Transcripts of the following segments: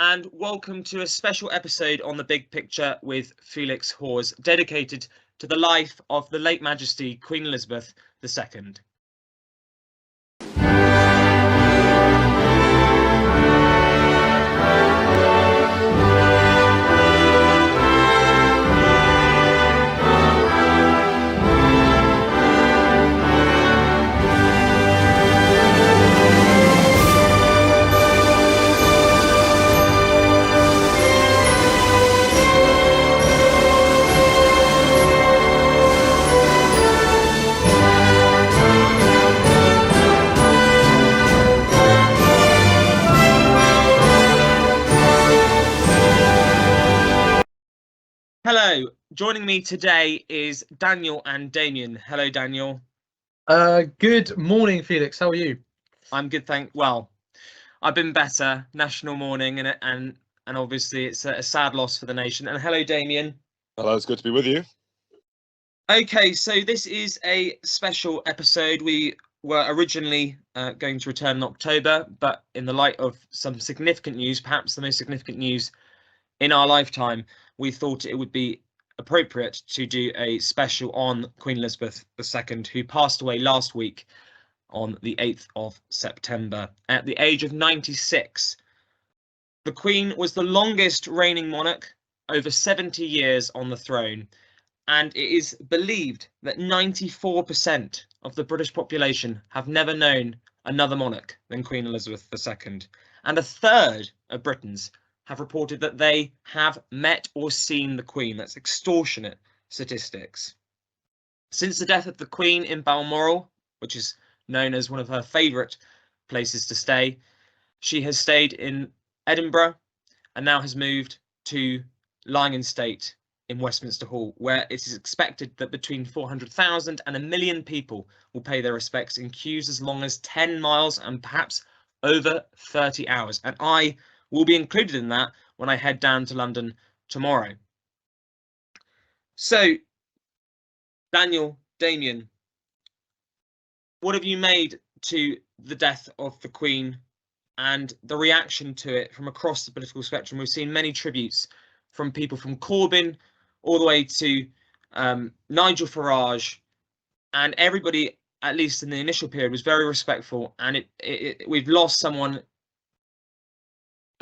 and welcome to a special episode on The Big Picture with Felix Hawes, dedicated to the life of the late Majesty Queen Elizabeth II. Hello, joining me today is Daniel and Damian. Hello, Daniel. Good morning, Felix. How are you? I'm good, well, I've been better. National mourning, and obviously it's a sad loss for the nation. And hello, Damian. Hello, it's good to be with you. Okay, so this is a special episode. We were originally going to return in October, but in the light of some significant news, perhaps the most significant news in our lifetime, we thought it would be appropriate to do a special on Queen Elizabeth II, who passed away last week on the 8th of September at the age of 96. The Queen was the longest reigning monarch, over 70 years on the throne, and it is believed that 94% of the British population have never known another monarch than Queen Elizabeth II, and a third of Britons have reported that they have met or seen the Queen. That's extortionate statistics. Since the death of the Queen in Balmoral, which is known as one of her favourite places to stay, she has stayed in Edinburgh and now has moved to lying in state in Westminster Hall, where it is expected that between 400,000 and 1 million people will pay their respects in queues as long as 10 miles and perhaps over 30 hours. And I will be included in that when I head down to London tomorrow. So, Daniel, Damian, what have you made to the death of the Queen and the reaction to it from across the political spectrum? We've seen many tributes from people from Corbyn all the way to Nigel Farage, and everybody, at least in the initial period, was very respectful, and we've lost someone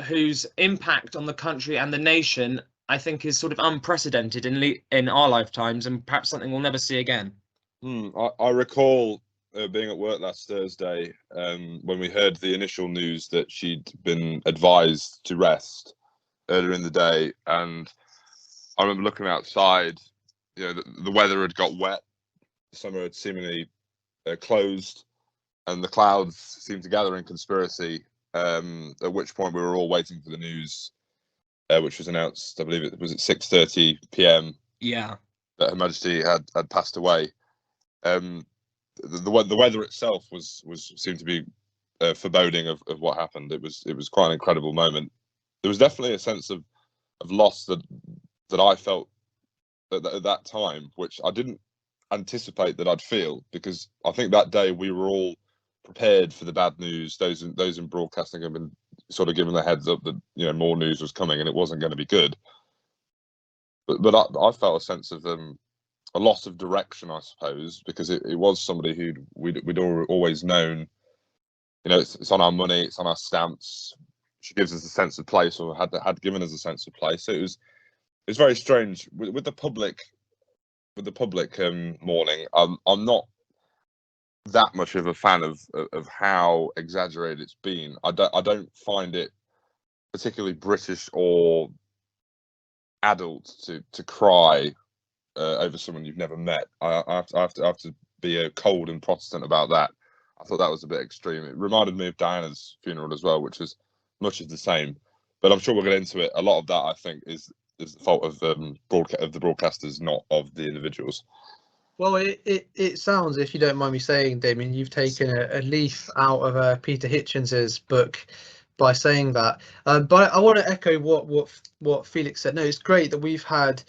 whose impact on the country and the nation, I think, is sort of unprecedented in our lifetimes, and perhaps something we'll never see again. I recall being at work last Thursday when we heard the initial news that she'd been advised to rest earlier in the day, and I remember looking outside. You know, the weather had got wet, the summer had seemingly closed, and the clouds seemed to gather in conspiracy. At which point we were all waiting for the news, which was announced, I believe it was at 6:30 p.m. Yeah, that Her Majesty had passed away. The weather itself seemed to be foreboding of what happened. It was quite an incredible moment. There was definitely a sense of loss that I felt at that time, which I didn't anticipate that I'd feel, because I think that day we were all prepared for the bad news. Those in broadcasting have been sort of given the heads up that, you know, more news was coming and it wasn't going to be good. But I felt a sense of a loss of direction, I suppose, because it was somebody who we'd always known. You know, it's on our money, it's on our stamps. She gives us a sense of place, or had given us a sense of place. So it was very strange with the public mourning. I'm not that much of a fan of how exaggerated it's been. I don't find it particularly British or adult to cry over someone you've never met. I have to be cold and Protestant about that. I thought that was a bit extreme. It reminded me of Diana's funeral as well, which was much of the same. But I'm sure we'll get into it. A lot of that, I think, is the fault of the broadcasters, not of the individuals. Well, it sounds, if you don't mind me saying, Damien, you've taken a leaf out of Peter Hitchens's book by saying that. But I want to echo what Felix said. No, it's great that we've had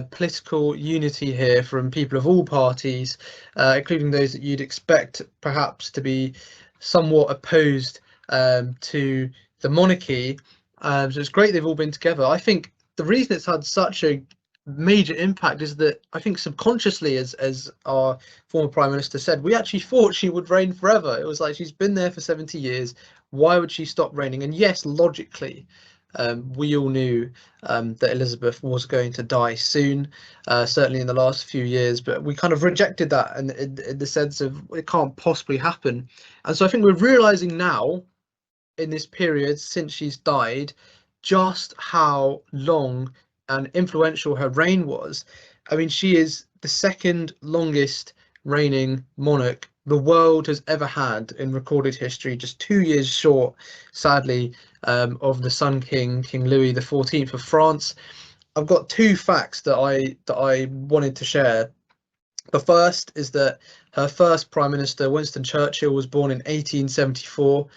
political unity here from people of all parties, including those that you'd expect perhaps to be somewhat opposed to the monarchy. So it's great they've all been together. I think the reason it's had such a major impact is that I think subconsciously, as our former Prime Minister said, we actually thought she would reign forever. It was like, she's been there for 70 years. Why would she stop reigning? And yes, logically, we all knew that Elizabeth was going to die soon, certainly in the last few years, but we kind of rejected that in the sense of it can't possibly happen. And so I think we're realizing now, in this period since she's died, just how long and influential her reign was. I mean, she is the second longest reigning monarch the world has ever had in recorded history, just 2 years short, sadly, of the Sun King, King Louis XIV of France. I've got two facts that I wanted to share. The first is that her first Prime Minister, Winston Churchill, was born in 1874,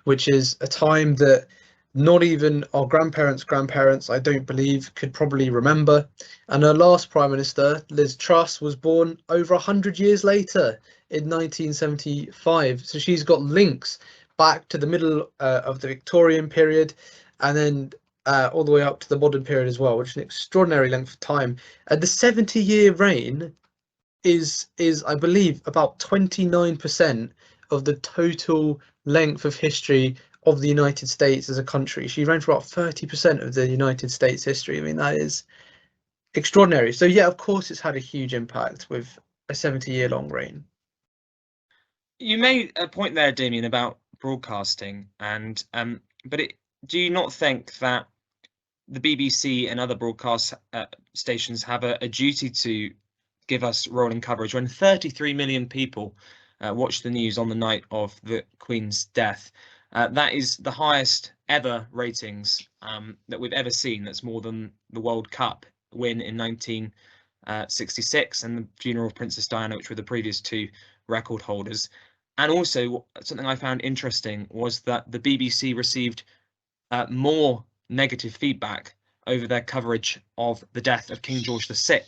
which is a time that not even our grandparents, I don't believe, could probably remember. And her last Prime Minister, Liz Truss, was born over 100 years later in 1975. So she's got links back to the middle of the Victorian period, and then all the way up to the modern period as well, which is an extraordinary length of time. And the 70-year reign is I believe about 29% of the total length of history of the United States as a country. She reigned for about 30% of the United States history. I mean, that is extraordinary. So yeah, of course it's had a huge impact with a 70-year long reign. You made a point there, Damian, about broadcasting, and but do you not think that the BBC and other broadcast stations have a duty to give us rolling coverage when 33 million people watched the news on the night of the Queen's death? That is the highest ever ratings that we've ever seen. That's more than the World Cup win in 1966 and the funeral of Princess Diana, which were the previous two record holders. And also, something I found interesting was that the BBC received more negative feedback over their coverage of the death of King George VI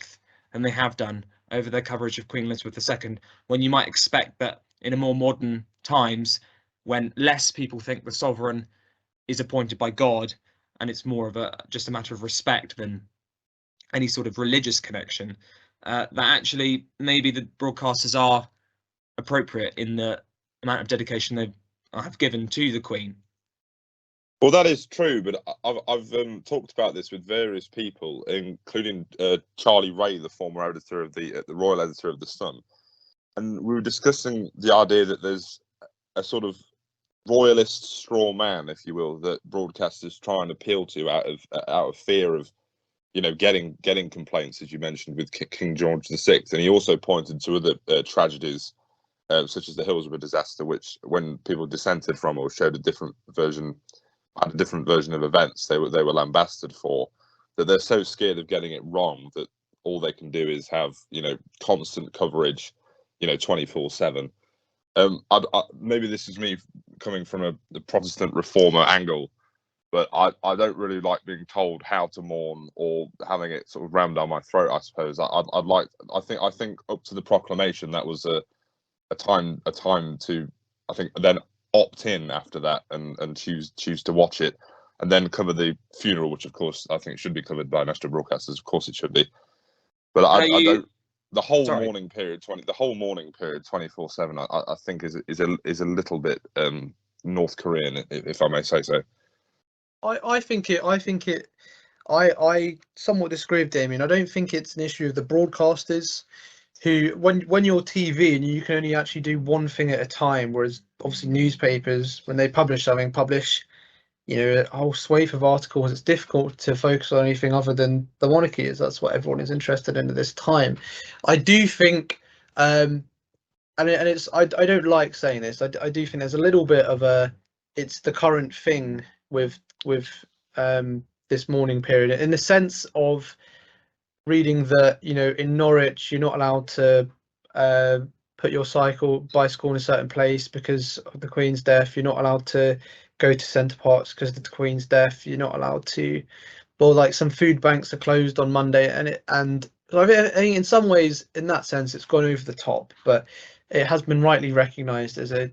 than they have done over their coverage of Queen Elizabeth II, when you might expect that in a more modern times, when less people think the sovereign is appointed by God and it's more of just a matter of respect than any sort of religious connection, that actually maybe the broadcasters are appropriate in the amount of dedication they have given to the Queen. Well, that is true, but I've talked about this with various people, including Charlie Ray, the former editor of the royal editor of the Sun, and we were discussing the idea that there's a sort of royalist straw man, if you will, that broadcasters try and appeal to out of fear of, you know, getting complaints, as you mentioned, with King George VI, and he also pointed to other tragedies, such as the Hillsborough disaster, which, when people dissented from or showed a different version of events, they were lambasted for. That they're so scared of getting it wrong that all they can do is have, you know, constant coverage, you know, 24/7. Maybe this is me coming from the Protestant reformer angle, but I don't really like being told how to mourn or having it sort of rammed down my throat. I suppose I think up to the proclamation, that was a time to, I think, then opt in after that and choose to watch it, and then cover the funeral, which of course I think should be covered by national broadcasters. Of course it should be, but I don't. The whole morning period, 24/7, I think is a little bit North Korean, if I may say so. I somewhat disagree with Damien. I don't think it's an issue of the broadcasters, who, when you're TV and you can only actually do one thing at a time, whereas obviously newspapers, when they publish something, you know, a whole swathe of articles, it's difficult to focus on anything other than the monarchy, as that's what everyone is interested in at this time. I do think, and it's I don't like saying this, I do think there's a little bit of it's the current thing with this mourning period, in the sense of reading that, you know, in Norwich you're not allowed to put your bicycle in a certain place because of the Queen's death. You're not allowed to go to Centre Parks because of the Queen's death. You're not allowed to, well, like some food banks are closed on Monday, and I think in some ways, in that sense, it's gone over the top, but it has been rightly recognised as a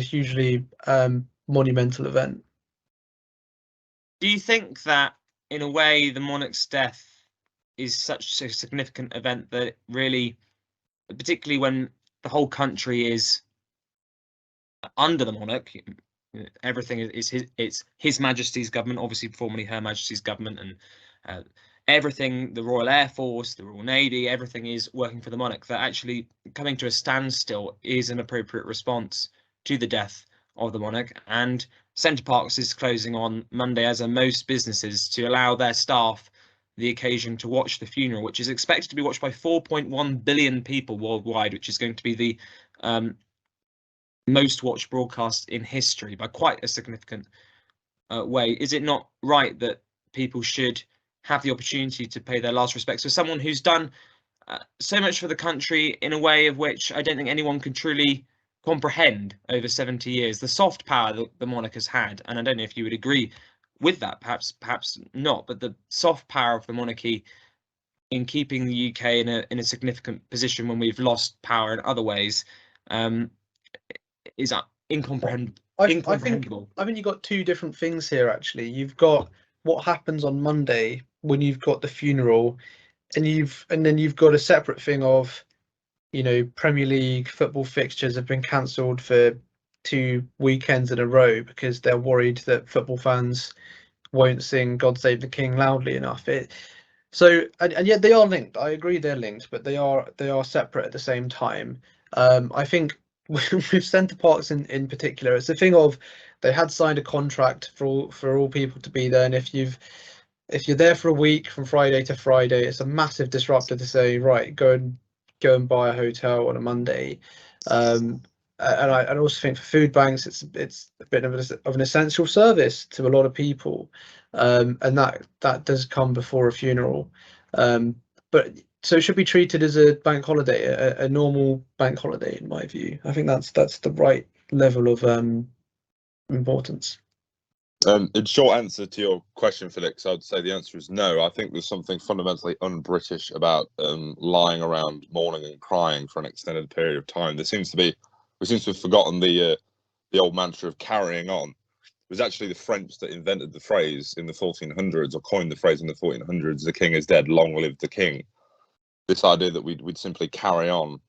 hugely monumental event. Do you think that, in a way, the monarch's death is such a significant event that really, particularly when the whole country is under the monarch, everything is it's His Majesty's government, obviously formerly Her Majesty's government, and everything, the Royal Air Force, the Royal Navy, everything is working for the monarch, that actually coming to a standstill is an appropriate response to the death of the monarch. And Centre Parks is closing on Monday, as are most businesses, to allow their staff the occasion to watch the funeral, which is expected to be watched by 4.1 billion people worldwide, which is going to be the most watched broadcast in history by quite a significant way. Is it not right that people should have the opportunity to pay their last respects to someone who's done so much for the country in a way of which I don't think anyone can truly comprehend over 70 years? The soft power that the monarch has had, and I don't know if you would agree with that, perhaps not, but the soft power of the monarchy in keeping the UK in a significant position when we've lost power in other ways, is incomprehensible. I think you've got two different things here, actually. You've got what happens on Monday when you've got the funeral, and then you've got a separate thing of, you know, Premier League football fixtures have been cancelled for 2 weekends in a row because they're worried that football fans won't sing "God Save the King" loudly enough. And yet they are linked. I agree they're linked, but they are separate at the same time. I think with Centre Parks in particular, it's a thing of they had signed a contract for all people to be there, and if you're there for a week from Friday to Friday, it's a massive disruptor to say, right, go and buy a hotel on a Monday. And I also think for food banks, it's a bit of an essential service to a lot of people, and that does come before a funeral. But so it should be treated as a bank holiday, a normal bank holiday, in my view. I think that's the right level of importance. In short answer to your question, Felix, I'd say the answer is no. I think there's something fundamentally un-British about lying around mourning and crying for an extended period of time. We seem to have forgotten the old mantra of carrying on. It was actually the French that invented the phrase in the 1400s, or coined the phrase in the 1400s: "The king is dead, long live the king." This idea that we'd simply carry on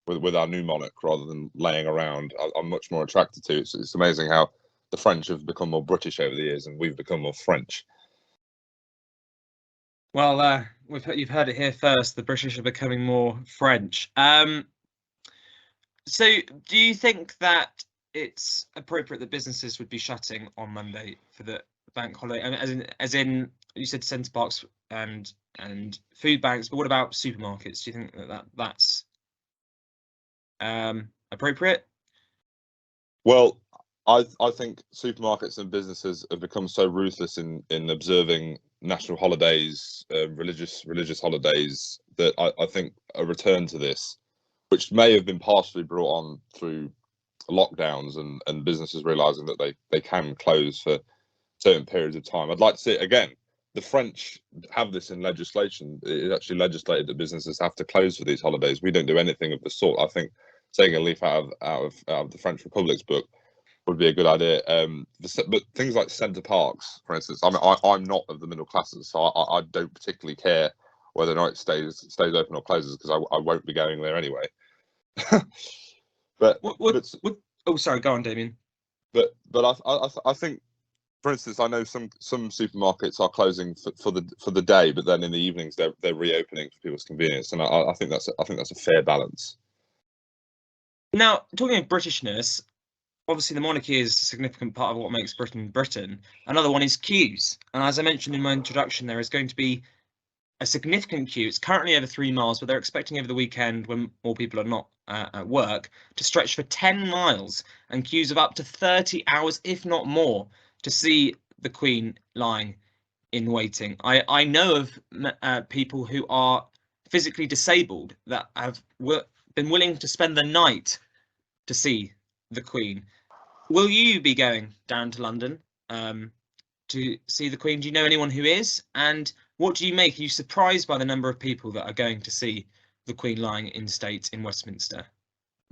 with our new monarch rather than laying around, I'm much more attracted to. It's amazing how the French have become more British over the years, and we've become more French. Well, you've heard it here first. The British are becoming more French. So, do you think that it's appropriate that businesses would be shutting on Monday for the bank holiday? As in, you said Centre Parks and food banks, but what about supermarkets? Do you think that's appropriate? Well, I think supermarkets and businesses have become so ruthless in observing national holidays, religious holidays, that I think a return to this, which may have been partially brought on through lockdowns and businesses realizing that they can close for certain periods of time. I'd like to see it again. The French have this in legislation. It's actually legislated that businesses have to close for these holidays. We don't do anything of the sort. I think taking a leaf out of the French Republic's book would be a good idea. But things like Centre Parks, for instance, I mean, I'm not of the middle classes, so I don't particularly care whether or not it stays open or closes, because I won't be going there anyway. Oh, sorry, go on, Damian. But I think, for instance, I know some supermarkets are closing for the day, but then in the evenings they're reopening for people's convenience, and I think that's a fair balance. Now, talking of Britishness, obviously the monarchy is a significant part of what makes Britain Britain. Another one is queues, and as I mentioned in my introduction, there is going to be a significant queue. It's currently over 3 miles, but they're expecting over the weekend, when more people are not at work, to stretch for 10 miles, and queues of up to 30 hours, if not more, to see the Queen lying in waiting. I know of people who are physically disabled that have been willing to spend the night to see the Queen. Will you be going down to London to see the Queen? Do you know anyone who is? And what do you make? Are you surprised by the number of people that are going to see the Queen lying in state in Westminster?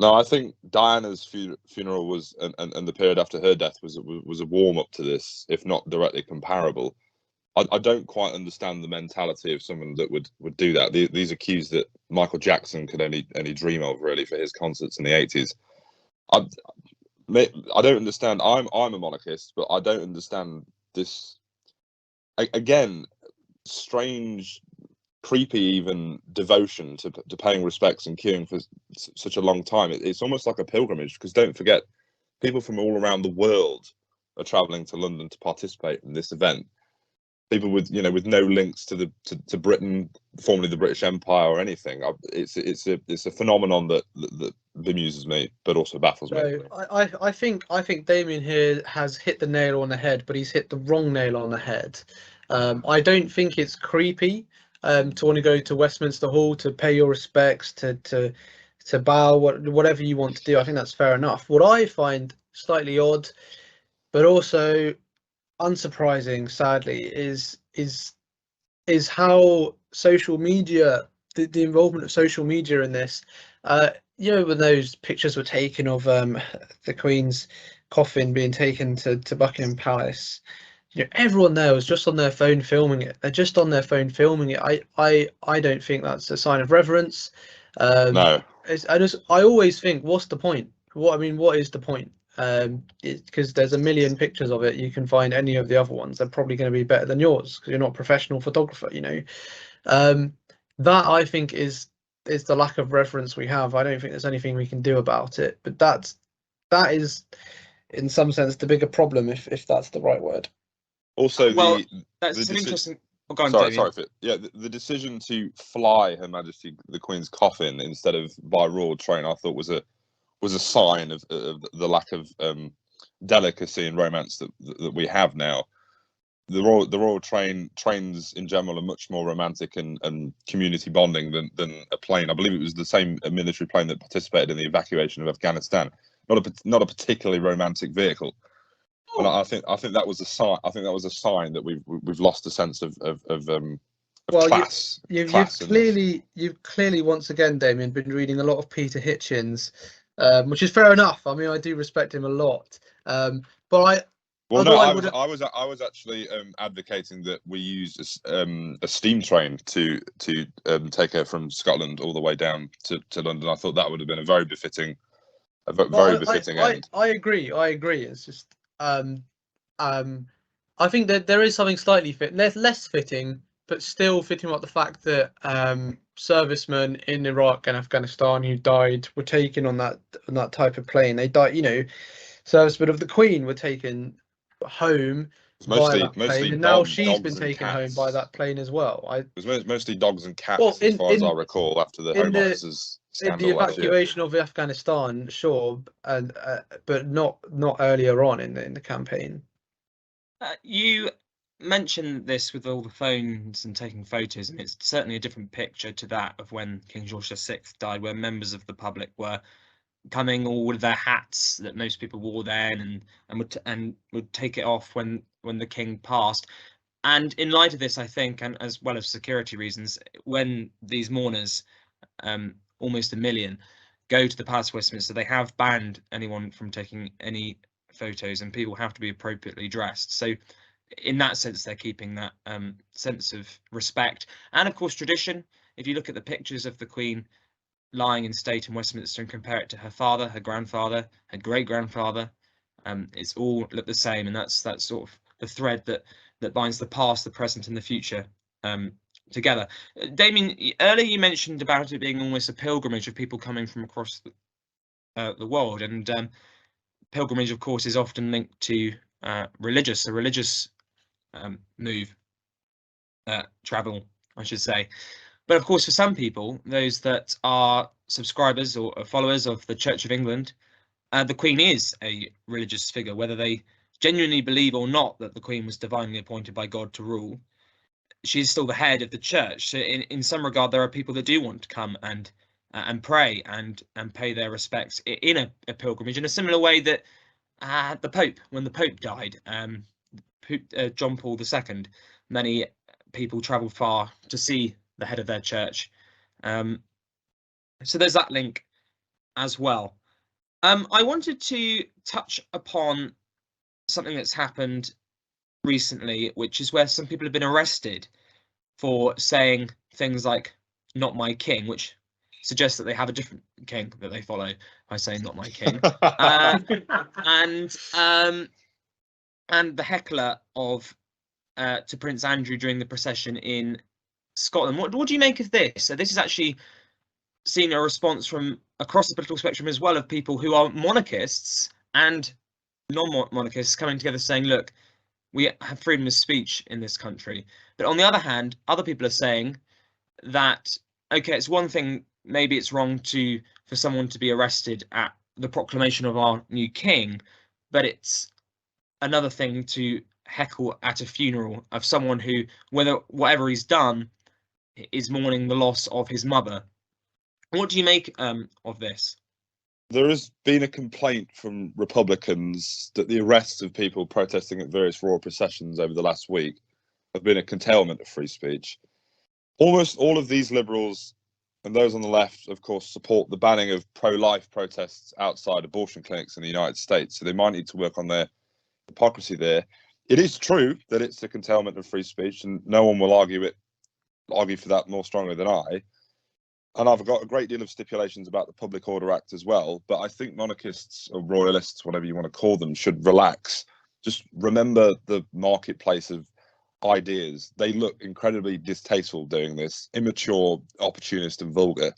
No, I think Diana's funeral was, and the period after her death was a warm up to this, if not directly comparable. I don't quite understand the mentality of someone that would do that. These are cues that Michael Jackson could only dream of, really, for his concerts in the 80s. I don't understand. I'm a monarchist, but I don't understand this. Again, strange, creepy, even devotion to paying respects and queuing for such a long time. It's almost like a pilgrimage, because don't forget, people from all around the world are traveling to London to participate in this event. People with no links to Britain, formerly the British Empire, or anything. It's a phenomenon that bemuses me, but also baffles me. I think Damien here has hit the nail on the head, but he's hit the wrong nail on the head. I don't think it's creepy to want to go to Westminster Hall to pay your respects, to bow, whatever you want to do. I think that's fair enough. What I find slightly odd, but also unsurprising, sadly, is how social media, the involvement of social media in this. When those pictures were taken of the Queen's coffin being taken to Buckingham Palace, everyone there was just on their phone filming it. They're just on their phone filming it. I don't think that's a sign of reverence. No. I always think, what's the point? What is the point? Because there's a million pictures of it. You can find any of the other ones. They're probably going to be better than yours because you're not a professional photographer. That I think is the lack of reverence we have. I don't think there's anything we can do about it. But that is, in some sense, the bigger problem, if that's the right word. Also, that's an interesting. Oh, go on, the decision to fly Her Majesty the Queen's coffin instead of by royal train, I thought was a sign of the lack of delicacy and romance that we have now. The royal trains in general are much more romantic and community bonding than a plane. I believe it was the same military plane that participated in the evacuation of Afghanistan. Not a particularly romantic vehicle. And I think that was a sign. I think that was a sign that we've lost a sense of class. You've clearly once again, Damien, been reading a lot of Peter Hitchens, which is fair enough. I mean, I do respect him a lot. But I was actually advocating that we use a steam train to take her from Scotland all the way down to London. I thought that would have been a very befitting end. I agree. It's just I think that there is something slightly less fitting, but still fitting about the fact that servicemen in Iraq and Afghanistan who died were taken on that type of plane. They died, servicemen of the Queen were taken home by that plane, and now she's been taken home by that plane as well. It was mostly dogs and cats, as far as I recall, after the Home Office's scandal in the evacuation of Afghanistan, sure, and but not earlier on in the campaign. You mentioned this with all the phones and taking photos, and it's certainly a different picture to that of when King George VI died, where members of the public were coming all with their hats that most people wore then, and would take it off when the king passed. And in light of this, I think, and as well as security reasons, when these mourners, almost 1 million, go to the Palace of Westminster, they have banned anyone from taking any photos, and people have to be appropriately dressed. So in that sense, they're keeping that sense of respect and, of course, tradition. If you look at the pictures of the Queen lying in state in Westminster and compare it to her father, her grandfather, her great-grandfather, it's all look the same, and that's sort of the thread that binds the past, the present, and the future together. Damien, earlier you mentioned about it being almost a pilgrimage of people coming from across the world, and pilgrimage, of course, is often linked to a religious move, travel, I should say. But of course, for some people, those that are subscribers or followers of the Church of England, the Queen is a religious figure, whether they genuinely believe or not that the Queen was divinely appointed by God to rule. She's still the head of the church. So in some regard, there are people that do want to come and pray and pay their respects in a pilgrimage, in a similar way that the Pope, when the Pope died, John Paul II, many people travelled far to see the head of their church. So there's that link. as well. I wanted to touch upon something that's happened recently, which is where some people have been arrested for saying things like "not my king," which suggests that they have a different king that they follow by saying "not my king," and the heckler of to Prince Andrew during the procession in Scotland. What do you make of this? So this is actually seen a response from across the political spectrum as well, of people who are monarchists and non-monarchists coming together saying, look, we have freedom of speech in this country. But on the other hand, other people are saying that, okay, it's one thing, maybe it's wrong for someone to be arrested at the proclamation of our new king, but it's another thing to heckle at a funeral of someone who, whatever he's done, is mourning the loss of his mother. What do you make of this? There has been a complaint from Republicans that the arrests of people protesting at various royal processions over the last week have been a curtailment of free speech. Almost all of these liberals and those on the left, of course, support the banning of pro-life protests outside abortion clinics in the United States. So they might need to work on their hypocrisy there. It is true that it's a curtailment of free speech, and no one will argue for that more strongly than I. And I've got a great deal of stipulations about the Public Order Act as well. But I think monarchists or royalists, whatever you want to call them, should relax. Just remember the marketplace of ideas. They look incredibly distasteful doing this, immature, opportunist and vulgar.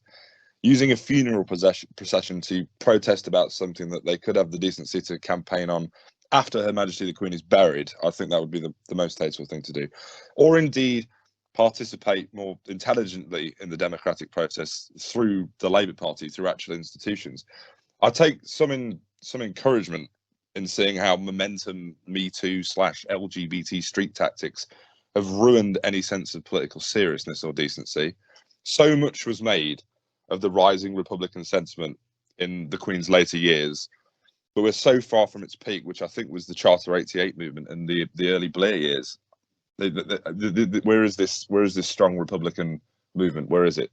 Using a funeral procession to protest about something that they could have the decency to campaign on after Her Majesty the Queen is buried, I think that would be the most tasteful thing to do. Or indeed, participate more intelligently in the democratic process through the Labour Party, through actual institutions. I take some encouragement in seeing how momentum, Me Too / LGBT street tactics have ruined any sense of political seriousness or decency. So much was made of the rising Republican sentiment in the Queen's later years, but we're so far from its peak, which I think was the Charter 88 movement and the early Blair years. Where is this strong Republican movement? Where is it?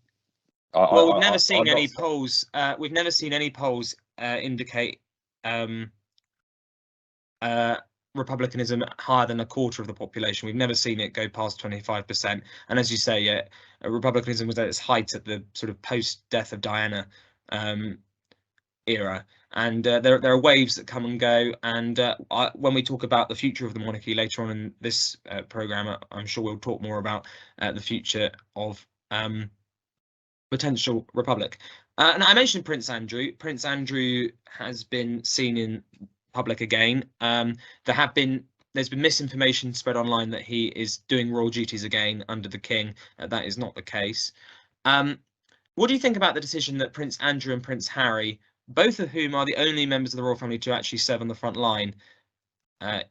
Well, we've never seen any polls. We've never seen any polls indicate republicanism higher than a quarter of the population. We've never seen it go past 25%. And as you say, republicanism was at its height at the sort of post-death of Diana era. And there are waves that come and go. And when we talk about the future of the monarchy later on in this programme, I'm sure we'll talk more about the future of potential republic. And I mentioned Prince Andrew. Prince Andrew has been seen in public again. There's been misinformation spread online that he is doing royal duties again under the king. That is not the case. What do you think about the decision that Prince Andrew and Prince Harry, both of whom are the only members of the royal family to actually serve on the front line in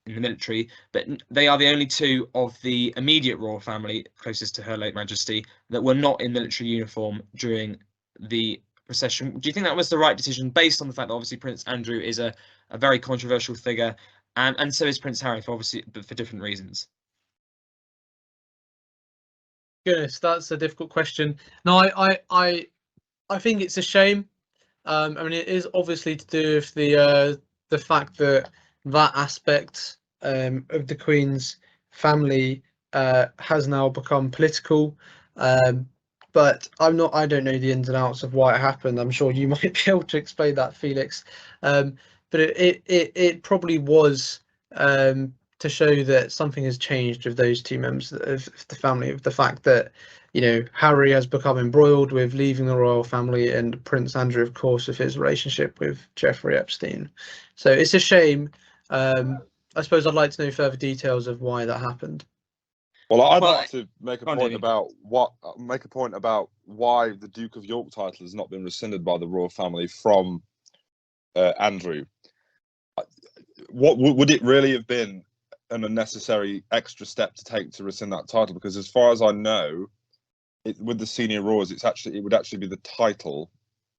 the military, but they are the only two of the immediate royal family closest to Her late Majesty that were not in military uniform during the procession? Do you think that was the right decision, based on the fact that obviously Prince Andrew is a very controversial figure, and so is Prince Harry, for different reasons? Goodness, that's a difficult question. No, I think it's a shame. I mean, it is obviously to do with the fact that aspect of the Queen's family has now become political. But I don't know the ins and outs of why it happened. I'm sure you might be able to explain that, Felix. But it probably was to show that something has changed with those two members of the family, of the fact that, you know, Harry has become embroiled with leaving the royal family, and Prince Andrew, of course, with his relationship with Jeffrey Epstein. So it's a shame. I suppose I'd like to know further details of why that happened. Well, I'd like to make a point about why the Duke of York title has not been rescinded by the royal family from Andrew. What would it really have been an unnecessary extra step to take to rescind that title? Because as far as I know, with the senior royals, it would actually be the title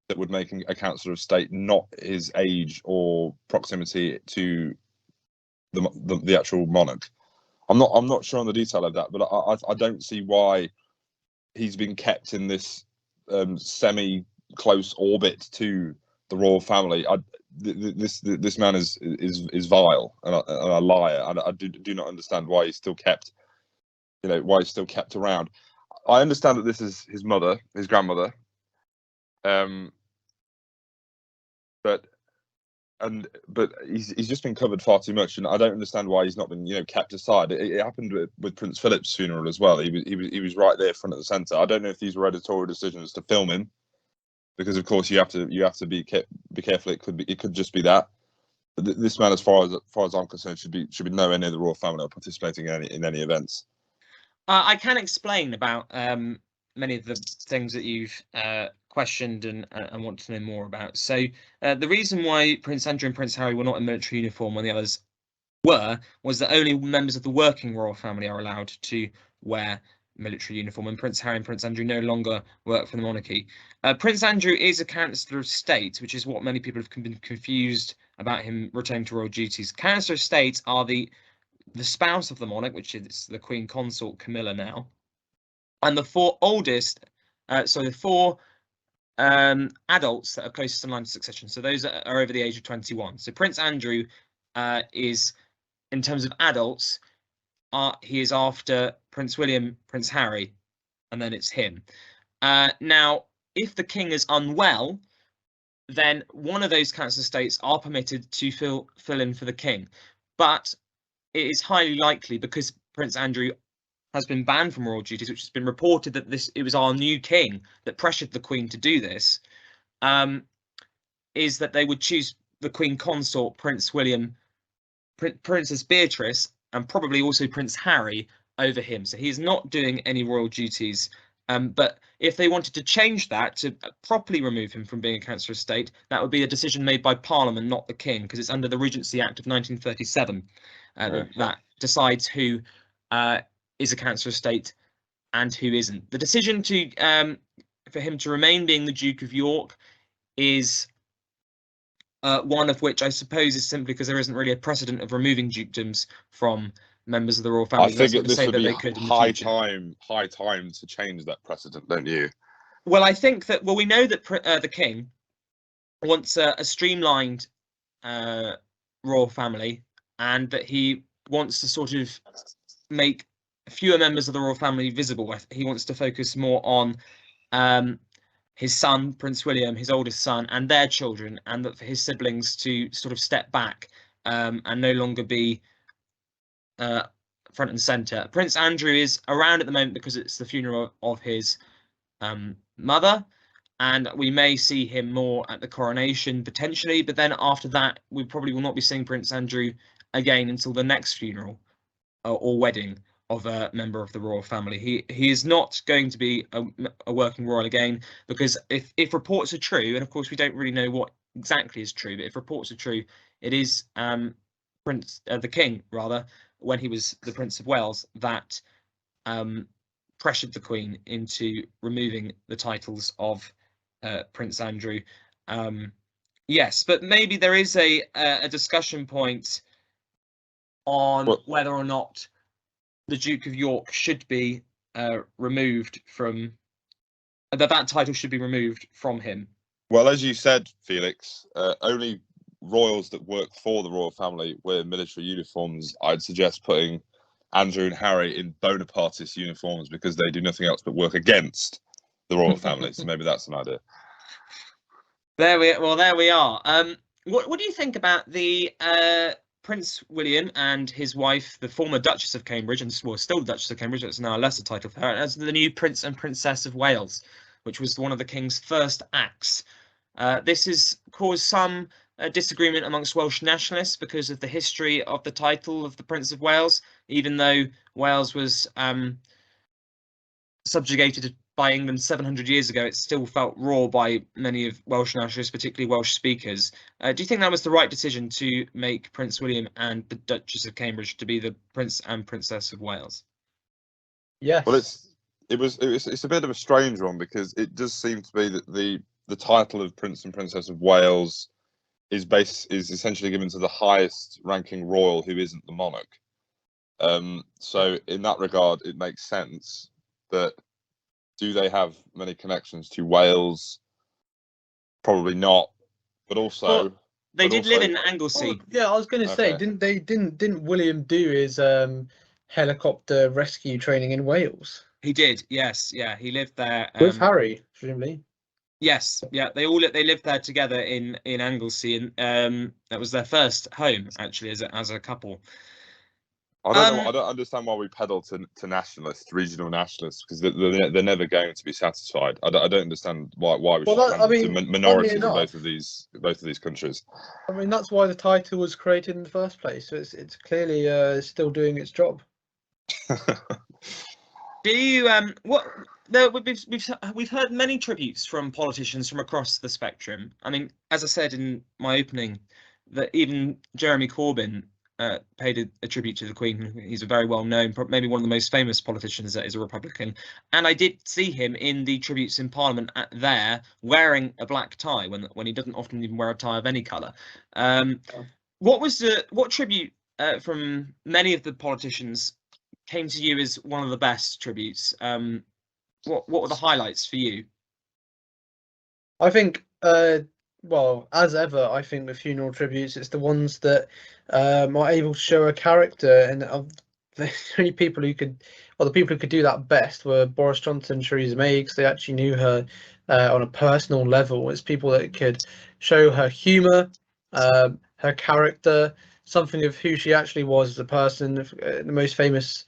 that would make a councillor of state, not his age or proximity to the actual monarch. I'm not sure on the detail of that, but I don't see why he's been kept in this semi close orbit to the royal family. This man is vile and a liar, and I do not understand why he's still kept, why he's still kept around. I understand that this is his mother, his grandmother, but he's just been covered far too much, and I don't understand why he's not been kept aside. It happened with Prince Philip's funeral as well. He was right there, front of the centre. I don't know if these were editorial decisions to film him, because of course you have to be careful. It could just be that. But this man, as far as I'm concerned, should be nowhere near the royal family or participating in any events. I can explain about many of the things that you've questioned and want to know more about. So the reason why Prince Andrew and Prince Harry were not in military uniform when the others were was that only members of the working royal family are allowed to wear military uniform, and Prince Harry and Prince Andrew no longer work for the monarchy. Prince Andrew is a Councillor of State, which is what many people have been confused about him returning to royal duties. Councillor of State are the spouse of the monarch, which is the Queen Consort Camilla now, and the four oldest, the four adults that are closest in line to succession. So those are over the age of 21. So Prince Andrew is, in terms of adults, he is after Prince William, Prince Harry, and then it's him. Now, if the king is unwell, then one of those council states are permitted to fill in for the king. But it is highly likely, because Prince Andrew has been banned from royal duties, which has been reported that it was our new king that pressured the Queen to do this, is that they would choose the Queen Consort, Prince William, Princess Beatrice, and probably also Prince Harry over him. So he's not doing any royal duties. But if they wanted to change that to properly remove him from being a Councillor of State, that would be a decision made by Parliament, not the King, because it's under the Regency Act of 1937 that decides who is a Councillor of State and who isn't. The decision for him to remain being the Duke of York is one of which I suppose is simply because there isn't really a precedent of removing dukedoms from members of the royal family. I think this would be high time to change that precedent, don't you? Well, I think that we know that the king wants a streamlined royal family, and that he wants to sort of make fewer members of the royal family visible. He wants to focus more on his son, Prince William, his oldest son, and their children, and that for his siblings to sort of step back and no longer be front and center. Prince Andrew is around at the moment because it's the funeral of his mother, and we may see him more at the coronation potentially, but then after that we probably will not be seeing Prince Andrew again until the next funeral or wedding of a member of the royal family. He is not going to be a working royal again, because if reports are true, and of course we don't really know what exactly is true, but if reports are true, it is the king rather, when he was the Prince of Wales, that pressured the Queen into removing the titles of Prince Andrew. Yes, but maybe there is a discussion point on whether or not the Duke of York should be removed from that title should be removed from him. Well, as you said, Felix, only royals that work for the royal family wear military uniforms. I'd suggest putting Andrew and Harry in Bonapartist uniforms, because they do nothing else but work against the royal family. So maybe that's an idea. There we are. What do you think about the Prince William and his wife, the former Duchess of Cambridge, and still the Duchess of Cambridge, it's now a lesser title for her, as the new Prince and Princess of Wales, which was one of the King's first acts? This has caused some disagreement amongst Welsh nationalists because of the history of the title of the Prince of Wales. Even though Wales was subjugated by England 700 years ago, it still felt raw by many of Welsh nationalists, particularly Welsh speakers. Do you think that was the right decision to make Prince William and the Duchess of Cambridge to be the Prince and Princess of Wales? Yes. Well, it's a bit of a strange one, because it does seem to be that the title of Prince and Princess of Wales is essentially given to the highest ranking royal who isn't the monarch. So in that regard, it makes sense. But do they have many connections to Wales? probably not. But also, Well, they but did live also- in Anglesey. Oh, yeah, I was going to say, Okay. didn't William do his helicopter rescue training in Wales He did, yes, yeah. He lived there. with Harry, presumably? Yes, yeah. They lived there together in Anglesey, and that was their first home actually as a couple. I don't know. I don't understand why we peddle to nationalists, regional nationalists, because they're never going to be satisfied. I don't understand why we should pander to minorities in both of these countries. I mean, that's why the title was created in the first place. So it's clearly still doing its job. Do you what we've heard many tributes from politicians from across the spectrum. I mean, as I said in my opening, that even Jeremy Corbyn paid a tribute to the Queen. He's a very well known, maybe one of the most famous politicians that is a Republican. And I did see him in the tributes in Parliament there wearing a black tie when he doesn't often even wear a tie of any colour. What tribute from many of the politicians came to you as one of the best tributes? What were the highlights for you? I think, well, as ever, I think with funeral tributes, it's the ones that are able to show a character, and the only people who could, well, the people who could do that best were Boris Johnson and Theresa May, because they actually knew her on a personal level. It's people that could show her humour, her character, something of who she actually was as a person. The most famous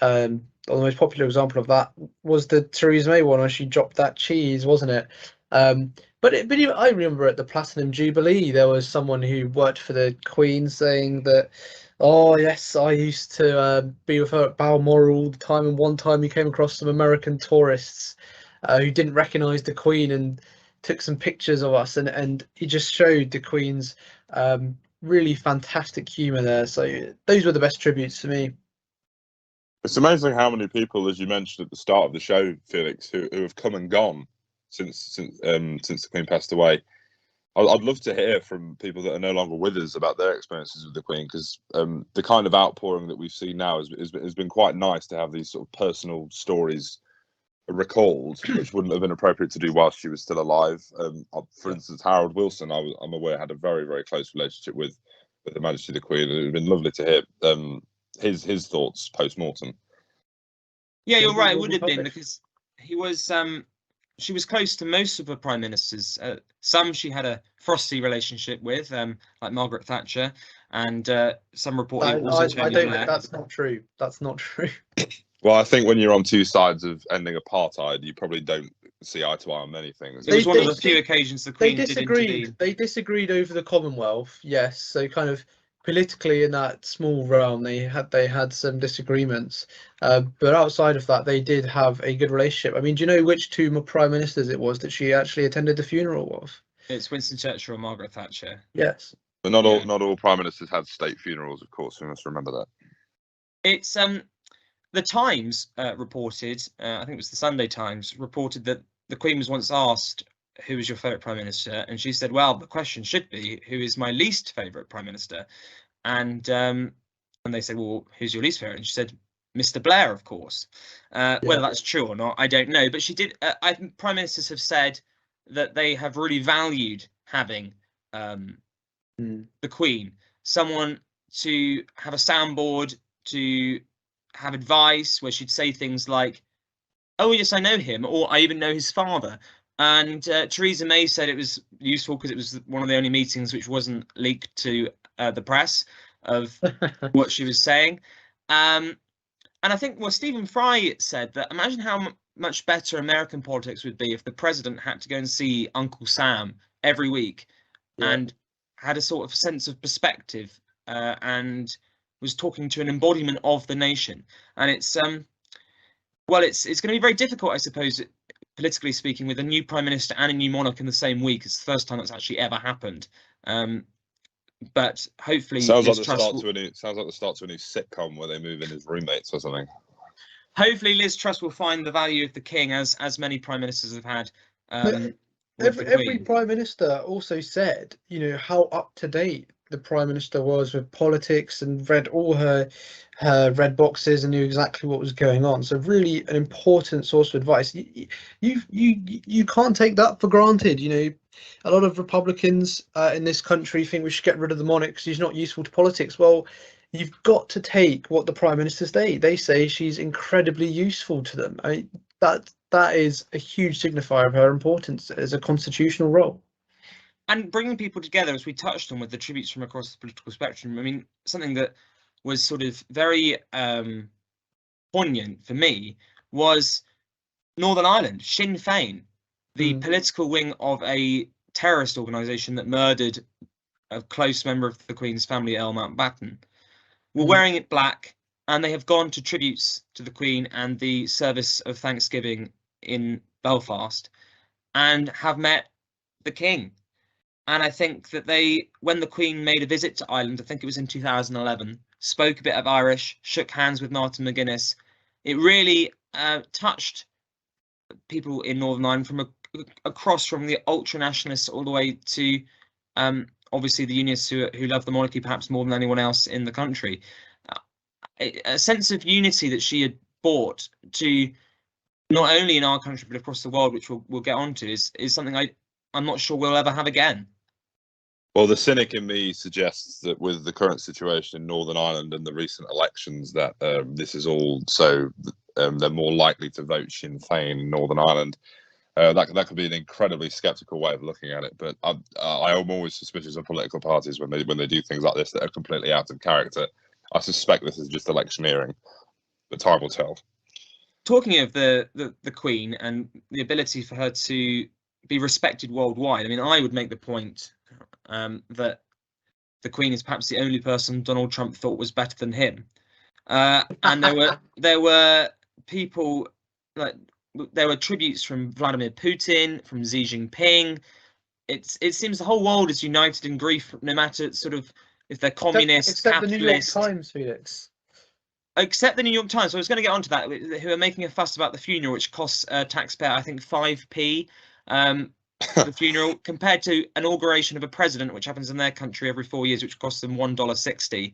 or the most popular example of that was the Theresa May one, where she dropped that cheese, wasn't it? But I remember at the Platinum Jubilee, there was someone who worked for the Queen saying that, oh yes, I used to be with her at Balmoral all the time, and one time he came across some American tourists who didn't recognise the Queen and took some pictures of us, and he just showed the Queen's really fantastic humour there. So those were the best tributes for me. It's amazing how many people, as you mentioned at the start of the show, Felix, who have come and gone since the Queen passed away. I'd love to hear from people that are no longer with us about their experiences with the Queen, because the kind of outpouring that we've seen now has been quite nice to have these sort of personal stories recalled, which wouldn't have been appropriate to do whilst she was still alive. For instance, Harold Wilson, I'm aware, had a very, very close relationship with Her Majesty the Queen, and it would have been lovely to hear his thoughts post-mortem. Yeah, you're right. It would have been, because he was she was close to most of the prime ministers. Some she had a frosty relationship with, like Margaret Thatcher, and some report also Tony Blair. That's not true. That's not true. Well, I think when you're on two sides of ending apartheid, you probably don't see eye to eye on many things. It was one of the few occasions the Queen did intervene. They disagreed over the Commonwealth, yes. So kind of politically in that small realm, they had some disagreements, but outside of that, they did have a good relationship. I mean, do you know which two prime ministers it was that she actually attended the funeral of? It's Winston Churchill and Margaret Thatcher. Yes, but not all prime ministers had state funerals, of course. We must remember that. It's the Times reported, I think it was the Sunday Times, reported that the Queen was once asked, who is your favourite prime minister? And she said, well, the question should be, who is my least favourite prime minister? And they said, well, who's your least favourite? And she said, Mr. Blair, of course. Whether that's true or not, I don't know. But she did. I think prime ministers have said that they have really valued having the Queen, someone to have a soundboard, to have advice, where she'd say things like, oh yes, I know him, or I even know his father. And Theresa May said it was useful because it was one of the only meetings which wasn't leaked to the press of what she was saying. And I think, well, Stephen Fry said that imagine how much better American politics would be if the president had to go and see Uncle Sam every week and had a sort of sense of perspective and was talking to an embodiment of the nation. And it's well, it's going to be very difficult, I suppose, politically speaking, with a new prime minister and a new monarch in the same week. It's the first time that's actually ever happened. But hopefully, sounds like the start to a new sitcom where they move in as roommates or something. Hopefully, Liz Truss will find the value of the king, as many prime ministers have had. Every prime minister also said, you know, how up to date the Prime Minister was with politics and read all her red boxes and knew exactly what was going on. So really an important source of advice. You can't take that for granted. You know, a lot of Republicans in this country think we should get rid of the monarch because he's not useful to politics. Well, you've got to take what the Prime Minister say. They say she's incredibly useful to them. I mean, that is a huge signifier of her importance as a constitutional role. And bringing people together, as we touched on with the tributes from across the political spectrum. I mean, something that was sort of very poignant for me was Northern Ireland, Sinn Féin, the political wing of a terrorist organisation that murdered a close member of the Queen's family, Earl Mountbatten, were wearing it black, and they have gone to tributes to the Queen and the service of Thanksgiving in Belfast, and have met the King. And I think that when the Queen made a visit to Ireland, I think it was in 2011, spoke a bit of Irish, shook hands with Martin McGuinness, it really touched people in Northern Ireland from across from the ultra nationalists all the way to obviously the Unionists who love the monarchy perhaps more than anyone else in the country. A sense of unity that she had brought to not only in our country but across the world, which we'll get onto, is something I'm not sure we'll ever have again. Well, the cynic in me suggests that with the current situation in Northern Ireland and the recent elections, that this is all so they're more likely to vote Sinn Féin in Northern Ireland. That could be an incredibly sceptical way of looking at it, but I am always suspicious of political parties when they do things like this that are completely out of character. I suspect this is just electioneering, but time will tell. Talking of the Queen and the ability for her to be respected worldwide, I mean, I would make the point that the Queen is perhaps the only person Donald Trump thought was better than him, and there were people like. There were tributes from Vladimir Putin, from Xi Jinping. It seems the whole world is united in grief, no matter sort of if they're communist, except capitalist. the New York Times, Felix. Except the New York Times. So I was going to get onto that. Who are making a fuss about the funeral, which costs a taxpayer, I think, 5p for the funeral, compared to inauguration of a president, which happens in their country every 4 years, which costs them $1.60.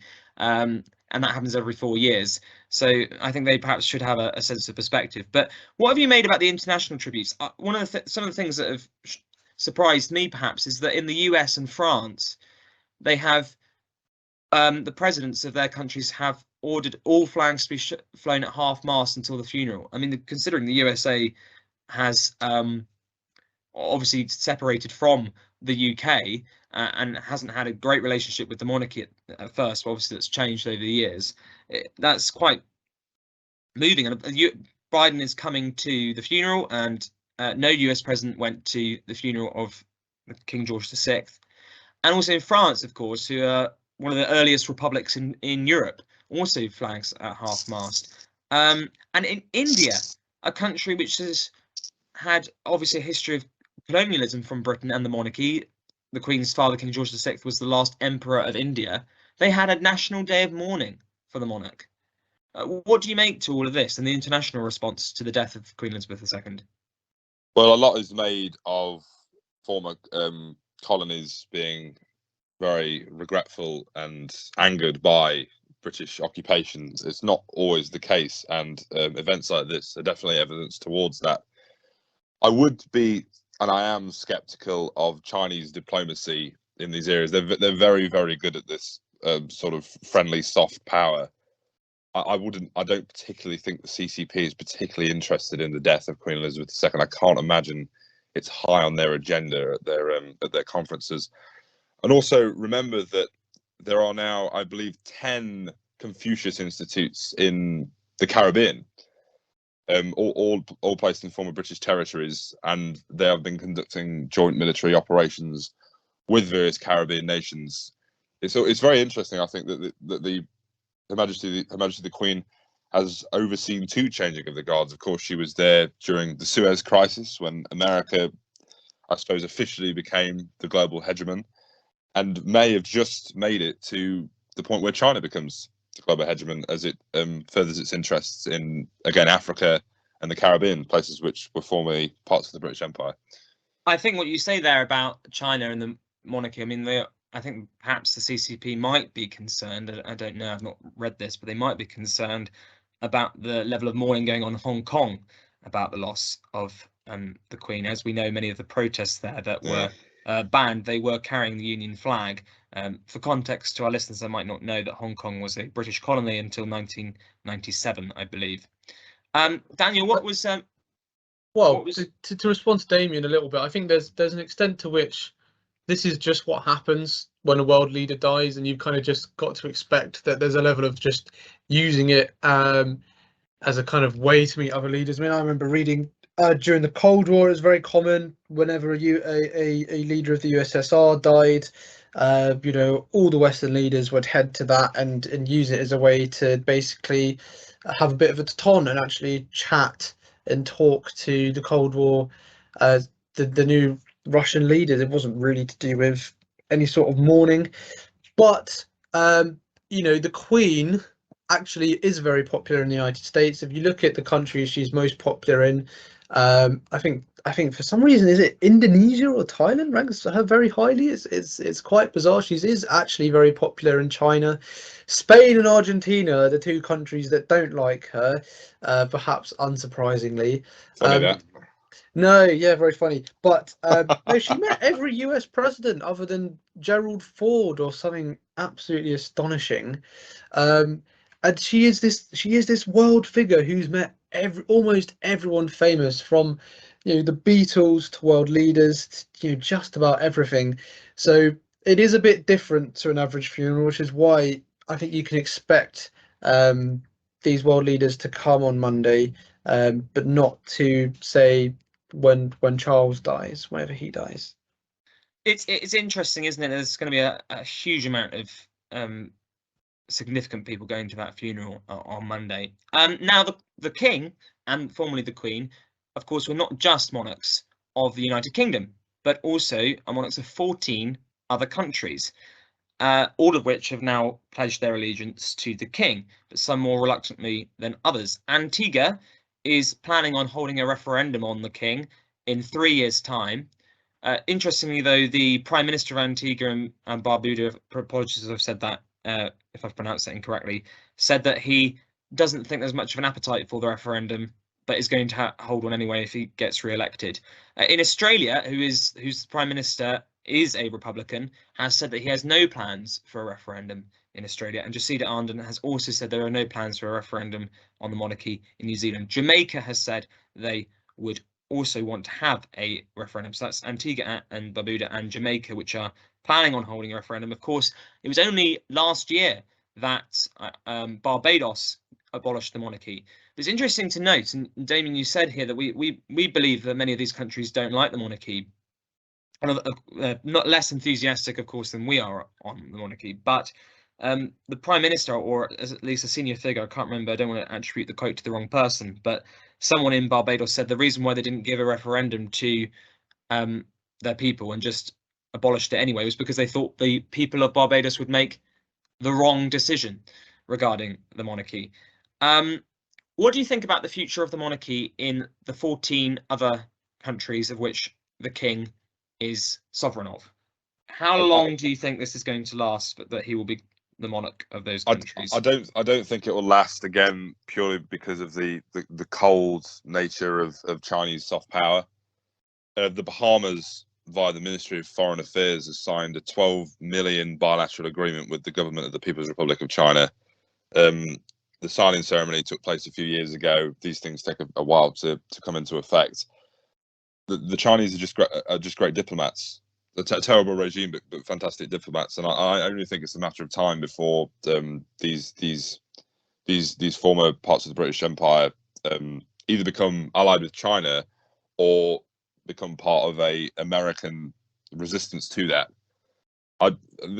And that happens every 4 years. So I think they perhaps should have a sense of perspective. But what have you made about the international tributes? Some of the things that have surprised me, perhaps, is that in the US and France, they have the presidents of their countries have ordered all flags to be flown at half-mast until the funeral. I mean, considering the USA has obviously separated from the UK and hasn't had a great relationship with the monarchy at first, but obviously that's changed over the years. That's quite moving. And Biden is coming to the funeral, and no US president went to the funeral of King George VI. And also in France, of course, who are one of the earliest republics in Europe, also flags at half-mast. And in India, a country which has had obviously a history of colonialism from Britain and the monarchy, the Queen's father, King George VI, was the last emperor of India. They had a national day of mourning for the monarch. What do you make to all of this and the international response to the death of Queen Elizabeth II? Well, a lot is made of former colonies being very regretful and angered by British occupations. It's not always the case, and events like this are definitely evidence towards that. I would be, and I am, skeptical of Chinese diplomacy in these areas. They're very, very good at this sort of friendly, soft power. I don't particularly think the CCP is particularly interested in the death of Queen Elizabeth II. I can't imagine it's high on their agenda at their conferences. And also remember that there are now, I believe, 10 Confucius Institutes in the Caribbean, all placed in former British territories, and they have been conducting joint military operations with various Caribbean nations. It's very interesting, I think, that Her Majesty the Queen has overseen 2 changing of the guards. Of course, she was there during the Suez Crisis when America, I suppose, officially became the global hegemon, and may have just made it to the point where China becomes the global hegemon as it furthers its interests in, again, Africa and the Caribbean, places which were formerly parts of the British Empire. I think what you say there about China and the monarchy, I mean, I think perhaps the CCP might be concerned. I don't know, I've not read this, but they might be concerned about the level of mourning going on in Hong Kong about the loss of the Queen. As we know, many of the protests there that were banned, they were carrying the Union flag. For context to our listeners, I might not know that Hong Kong was a British colony until 1997, I believe. Daniel, what was well, to respond to Damian a little bit, I think there's an extent to which this is just what happens when a world leader dies, and you've kind of just got to expect that there's a level of just using it as a kind of way to meet other leaders. I mean, I remember reading during the Cold War, it was very common whenever a leader of the USSR died, you know, all the Western leaders would head to that and use it as a way to basically have a bit of a ton and actually chat and talk to the Cold War, the new Russian leaders. It wasn't really to do with any sort of mourning, but you know, the Queen actually is very popular in the United States. If you look at the countries she's most popular in, I think for some reason, is it Indonesia or Thailand ranks her very highly? It's quite bizarre. She is actually very popular in China. Spain and Argentina are the two countries that don't like her, perhaps unsurprisingly. Funny that. No, yeah, very funny. But no, she met every US president other than Gerald Ford or something absolutely astonishing. And she is this world figure who's met almost everyone famous, from the Beatles to world leaders to just about everything. So it is a bit different to an average funeral, which is why I think you can expect these world leaders to come on Monday, but not to say when Charles dies, whenever he dies. It's interesting, isn't it? There's going to be a huge amount of significant people going to that funeral on Monday. Now the King and formerly the Queen, of course, were not just monarchs of the United Kingdom, but also are monarchs of 14 other countries, all of which have now pledged their allegiance to the King, but some more reluctantly than others. Antigua is planning on holding a referendum on the King in 3 years' time. Interestingly, though, the Prime Minister of Antigua and Barbuda, apologies if I've said that, if I've pronounced that incorrectly, said that he doesn't think there's much of an appetite for the referendum, but is going to hold one anyway if he gets re-elected. In Australia, whose Prime Minister is a Republican, has said that he has no plans for a referendum in Australia, and Jacinda Ardern has also said there are no plans for a referendum on the monarchy in New Zealand. Jamaica has said they would also want to have a referendum. So that's Antigua and Barbuda and Jamaica, which are planning on holding a referendum. Of course, it was only last year that Barbados abolished the monarchy. But it's interesting to note, and Damien, you said here that we believe that many of these countries don't like the monarchy, and not less enthusiastic, of course, than we are on the monarchy. But the Prime Minister, or at least a senior figure, I can't remember, I don't want to attribute the quote to the wrong person, but someone in Barbados said the reason why they didn't give a referendum to their people and just abolished it anyway was because they thought the people of Barbados would make the wrong decision regarding the monarchy. What do you think about the future of the monarchy in the 14 other countries of which the King is sovereign of? How long do you think this is going to last, but that he will be the monarch of those countries? I don't think it will last, again, purely because of the cold nature of Chinese soft power. The Bahamas, via the Ministry of Foreign Affairs, has signed a 12 million bilateral agreement with the government of the People's Republic of China. The signing ceremony took place a few years ago. These things take a while to come into effect. The Chinese are just great diplomats. A terrible regime, but fantastic diplomats, and I only think it's a matter of time before these former parts of the British Empire either become allied with China or become part of a American resistance to that.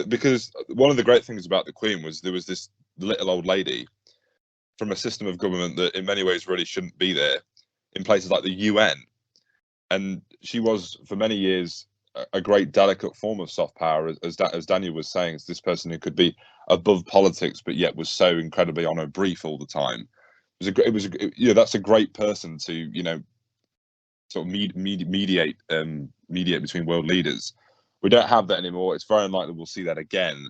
Because one of the great things about the Queen was there was this little old lady from a system of government that in many ways really shouldn't be there, in places like the UN, and she was for many years a great delicate form of soft power, as Daniel was saying. It's this person who could be above politics, but yet was so incredibly on a brief all the time. That's a great person to sort of mediate between world leaders. We don't have that anymore. It's very unlikely we'll see that again.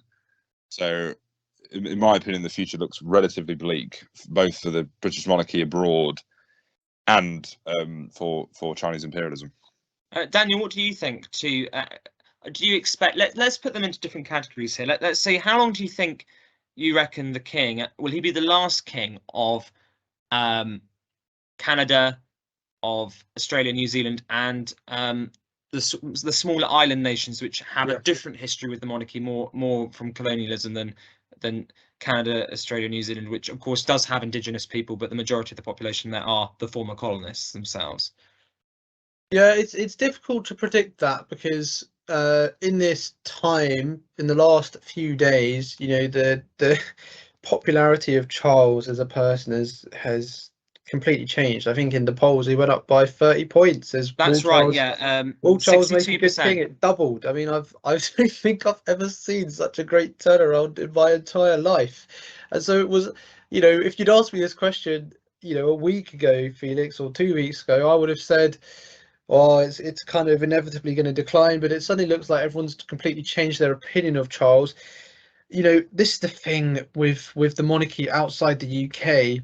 So, in my opinion, the future looks relatively bleak, both for the British monarchy abroad and for Chinese imperialism. Daniel, what do you think? Do you expect? Let's put them into different categories here. Let's say, how long do you think you reckon the king will he be the last king of Canada, of Australia, New Zealand, and the smaller island nations which have a different history with the monarchy, more from colonialism than Canada, Australia, New Zealand, which of course does have indigenous people, but the majority of the population there are the former colonists themselves. Yeah, it's difficult to predict that because in this time, in the last few days, the popularity of Charles as a person has completely changed. I think in the polls he went up by 30 points. That's right. Yeah, will Charles make a good 62%. king? It doubled. I mean, I don't think I've ever seen such a great turnaround in my entire life. And so it was, if you'd asked me this question, a week ago, Felix, or 2 weeks ago, I would have said, oh, it's kind of inevitably going to decline, but it suddenly looks like everyone's completely changed their opinion of Charles. This is the thing with the monarchy outside the UK,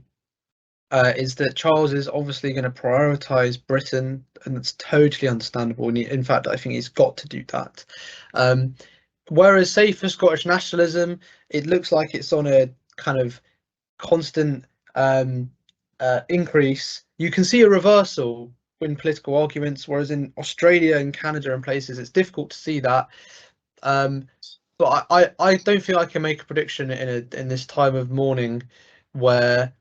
is that Charles is obviously going to prioritise Britain, and that's totally understandable. And in fact, I think he's got to do that. Whereas, say, for Scottish nationalism, it looks like it's on a kind of constant increase. You can see a reversal in political arguments, whereas in Australia and Canada and places, it's difficult to see that. But I don't feel I can make a prediction in this time of mourning where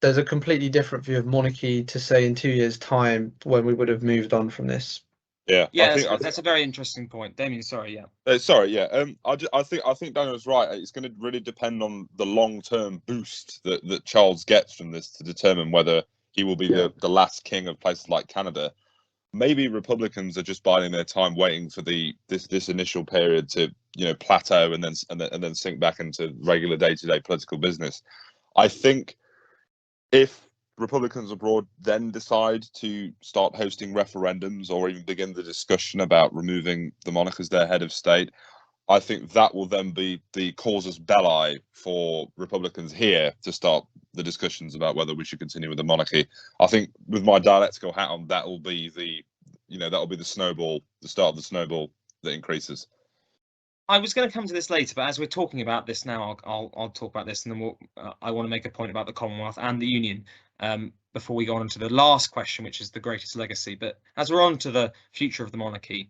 there's a completely different view of monarchy to, say, in 2 years' time when we would have moved on from this. Yeah, that's a very interesting point, Damien. Sorry, yeah. I think Daniel's right. It's going to really depend on the long-term boost that Charles gets from this to determine whether he will be the last king of places like Canada. Maybe Republicans are just biding their time, waiting for this initial period to plateau and then sink back into regular day-to-day political business. I think if Republicans abroad then decide to start hosting referendums or even begin the discussion about removing the monarch as their head of state, I think that will then be the casus belli for Republicans here to start the discussions about whether we should continue with the monarchy. I think with my dialectical hat on, that will be the snowball, the start of the snowball that increases. I was going to come to this later, but as we're talking about this now, I'll talk about this, and then I want to make a point about the Commonwealth and the Union before we go on to the last question, which is the greatest legacy. But as we're on to the future of the monarchy,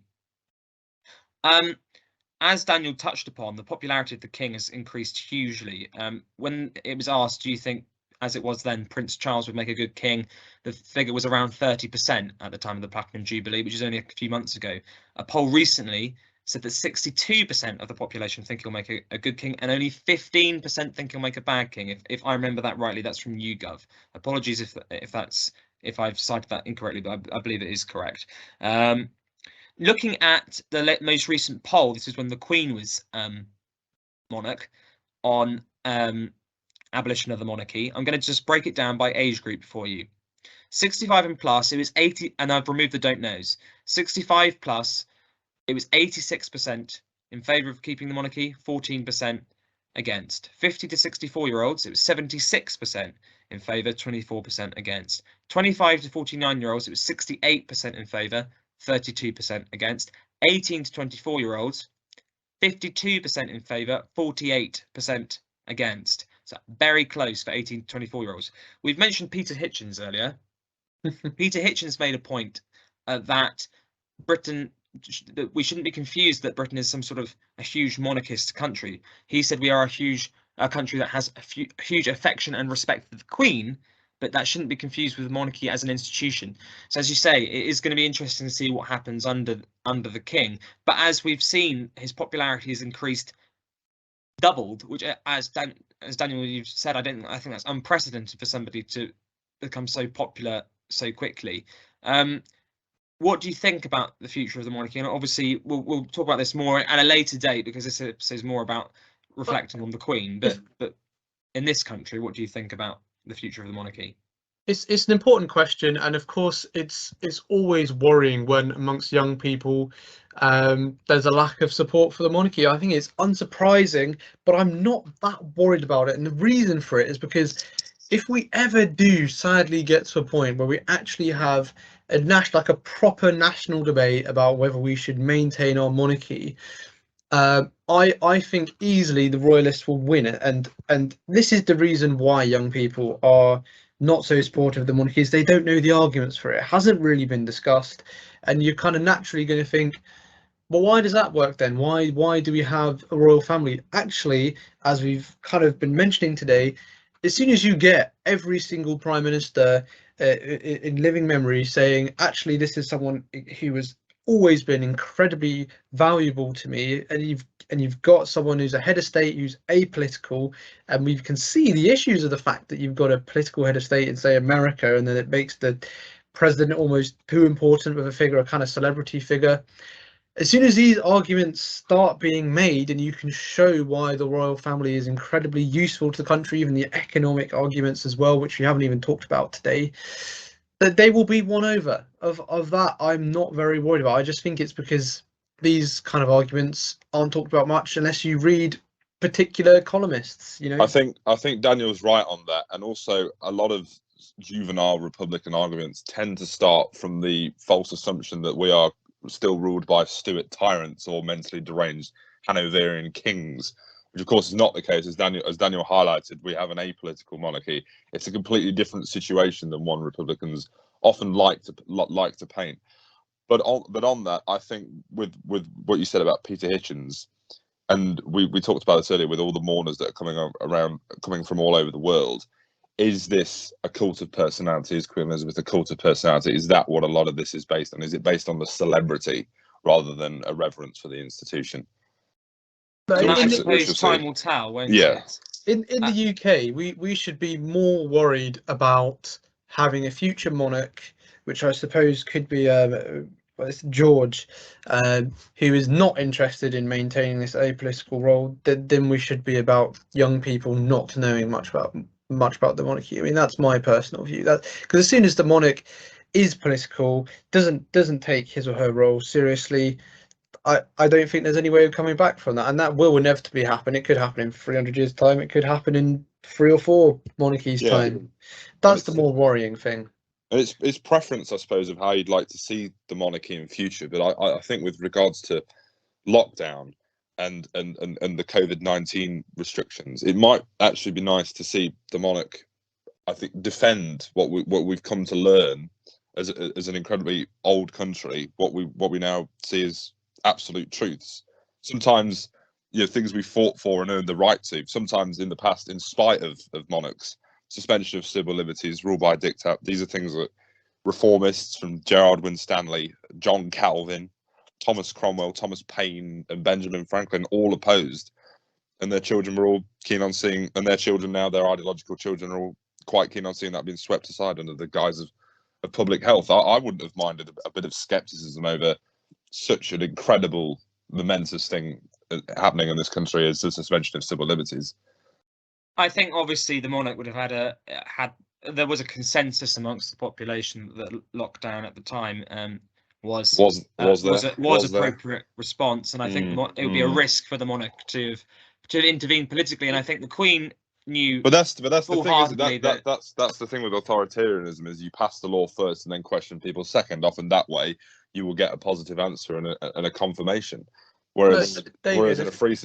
as Daniel touched upon, the popularity of the king has increased hugely. When it was asked, do you think, as it was then, Prince Charles would make a good king, the figure was around 30% at the time of the Platinum Jubilee, which is only a few months ago. A poll recently said that 62% of the population think he'll make a good king, and only 15% think he'll make a bad king. If I remember that rightly, that's from YouGov. Apologies if I've cited that incorrectly, but I believe it is correct. Looking at the most recent poll, this is when the Queen was monarch, on abolition of the monarchy. I'm going to just break it down by age group for you. 65 and plus, it was 80, and I've removed the don't knows. 65 plus, it was 86% in favour of keeping the monarchy, 14% against. 50 to 64-year-olds, it was 76% in favour, 24% against. 25 to 49-year-olds, it was 68% in favour, 32% against. 18 to 24-year-olds, 52% in favour, 48% against. So very close for 18 to 24-year-olds. We've mentioned Peter Hitchens earlier. Peter Hitchens made a point that Britain, we shouldn't be confused that Britain is some sort of a huge monarchist country. He said we are a country that has a huge affection and respect for the Queen, but that shouldn't be confused with the monarchy as an institution. So as you say, it is going to be interesting to see what happens under the king. But as we've seen, his popularity has increased, doubled, which, as Daniel, you've said, I think that's unprecedented for somebody to become so popular so quickly. What do you think about the future of the monarchy? And obviously, we'll talk about this more at a later date because this is more about reflecting on the Queen. But in this country, what do you think about the future of the monarchy? It's an important question, and of course, it's always worrying when amongst young people there's a lack of support for the monarchy. I think it's unsurprising, but I'm not that worried about it. And the reason for it is because if we ever do sadly get to a point where we actually have like a proper national debate about whether we should maintain our monarchy, I think easily the royalists will win it, and this is the reason why young people are not so supportive of the monarchy, is they don't know the arguments for it. It hasn't really been discussed, and you're kind of naturally going to think, well, why does that work then? Why do we have a royal family? Actually, as we've kind of been mentioning today, as soon as you get every single prime minister in living memory saying, actually, this is someone who has always been incredibly valuable to me, and you've got someone who's a head of state who's apolitical, and we can see the issues of the fact that you've got a political head of state in, say, America, and then it makes the president almost too important with a figure, a kind of celebrity figure. As soon as these arguments start being made, and you can show why the royal family is incredibly useful to the country, even the economic arguments as well, which we haven't even talked about today, that they will be won over. Of that, I'm not very worried about. I just think it's because these kind of arguments aren't talked about much unless you read particular columnists, you know. I think Daniel's right on that, and also a lot of juvenile Republican arguments tend to start from the false assumption that we are still ruled by Stuart tyrants or mentally deranged Hanoverian kings, which of course is not the case. As Daniel highlighted, we have an apolitical monarchy. It's a completely different situation than one Republicans often like to paint. But on that, I think with what you said about Peter Hitchens, and we talked about this earlier, with all the mourners that are coming from all over the world, is this a cult of personality? Is Queen Elizabeth a cult of personality? Is that what a lot of this is based on? Is it based on the celebrity rather than a reverence for the institution? But I suppose time will tell, won't it? In the UK, we should be more worried about having a future monarch, which I suppose could be George, who is not interested in maintaining this apolitical role, than we should be about young people not knowing much about the monarchy. I mean, that's my personal view. That because as soon as the monarch is political, doesn't take his or her role seriously, I don't think there's any way of coming back from that, and that will inevitably happen. It could happen in 300 years' time. It could happen in 3 or 4 monarchies' time. That's the more worrying thing. And it's preference, I suppose, of how you'd like to see the monarchy in future. But I think with regards to lockdown and the COVID-19 restrictions, it might actually be nice to see the monarch, I think, defend what we've come to learn as an incredibly old country. What we now see as absolute truths. Sometimes, things we fought for and earned the right to. Sometimes in the past, in spite of monarchs, suspension of civil liberties, rule by dictate. These are things that reformists from Gerard Winstanley, John Calvin, Thomas Cromwell, Thomas Paine, and Benjamin Franklin all opposed, and their children were all keen on seeing, and their children now, their ideological children, are all quite keen on seeing that being swept aside under the guise of public health. I wouldn't have minded a bit of skepticism over such an incredible, momentous thing happening in this country as the suspension of civil liberties. I think obviously the monarch would have there was a consensus amongst the population that lockdown at the time was appropriate response, and I think it would be a risk for the monarch to intervene politically, and I think the Queen knew. But that's the thing. That's the thing with authoritarianism, is you pass the law first and then question people second. Often that way you will get a positive answer and a confirmation. Whereas in a free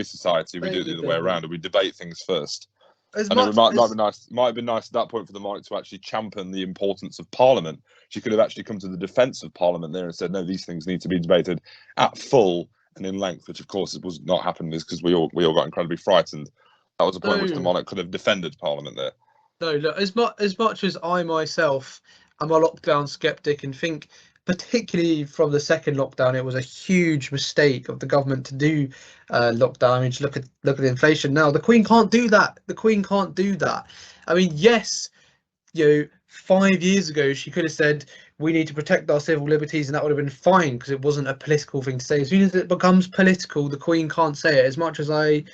society, we do it the other way around, and we debate things first. It might have been nice at that point for the monarch to actually champion the importance of Parliament. She could have actually come to the defence of Parliament there and said, no, these things need to be debated at full and in length, which of course it was not happening, because we all got incredibly frightened. That was a point which the monarch could have defended Parliament there. No, look, as much as I myself am a lockdown skeptic and think, particularly from the second lockdown, it was a huge mistake of the government to do lockdown. I mean, just look at the inflation now. The Queen can't do that. The Queen can't do that. I mean, yes, 5 years ago she could have said we need to protect our civil liberties, and that would have been fine because it wasn't a political thing to say. As soon as it becomes political, the Queen can't say it. As much as I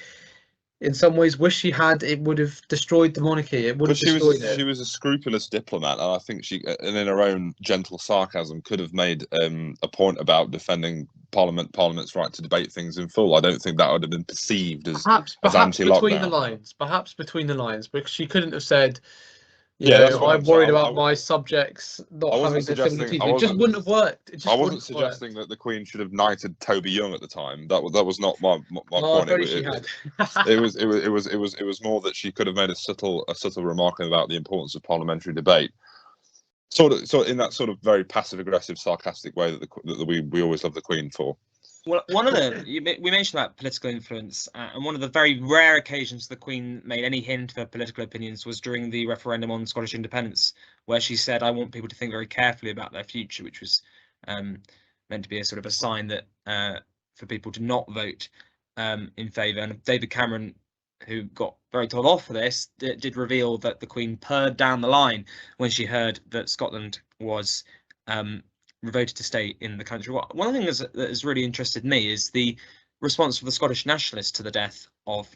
in some ways wish she had. It would have destroyed the monarchy. It would have But destroyed she it. was a scrupulous diplomat, and I think she, and in her own gentle sarcasm, could have made a point about defending Parliament's right to debate things in full. I don't think that would have been perceived as Perhaps between the anti-lockdown. lines. Perhaps between the lines, because she couldn't have said, Yeah, that's what I'm I'm saying. worried about my subjects not I wasn't having their civil and suggesting. peaceful. It just wouldn't have worked. It just I wasn't wouldn't have worked. suggesting that the Queen should have knighted Toby Young at the time. That was not my Oh, point. if only she had. It was more that she could have made a subtle remark about the importance of parliamentary debate, sort of in that sort of very passive aggressive, sarcastic way that we always love the Queen for. Well, one of we mentioned about political influence, and one of the very rare occasions the Queen made any hint of her political opinions was during the referendum on Scottish independence, where she said, "I want people to think very carefully about their future," which was meant to be a sort of a sign that for people to not vote in favour. And David Cameron, who got very told off for this, did reveal that the Queen purred down the line when she heard that Scotland was voted to stay in the country. One of the things that has really interested me is the response of the Scottish nationalists to the death of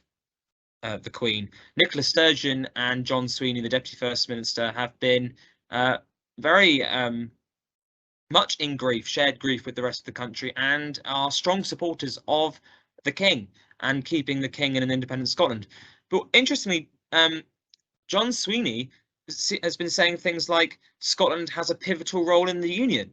the Queen. Nicola Sturgeon and John Sweeney, the Deputy First Minister, have been very much in grief, shared grief with the rest of the country, and are strong supporters of the King and keeping the King in an independent Scotland. But interestingly, John Sweeney has been saying things like Scotland has a pivotal role in the Union,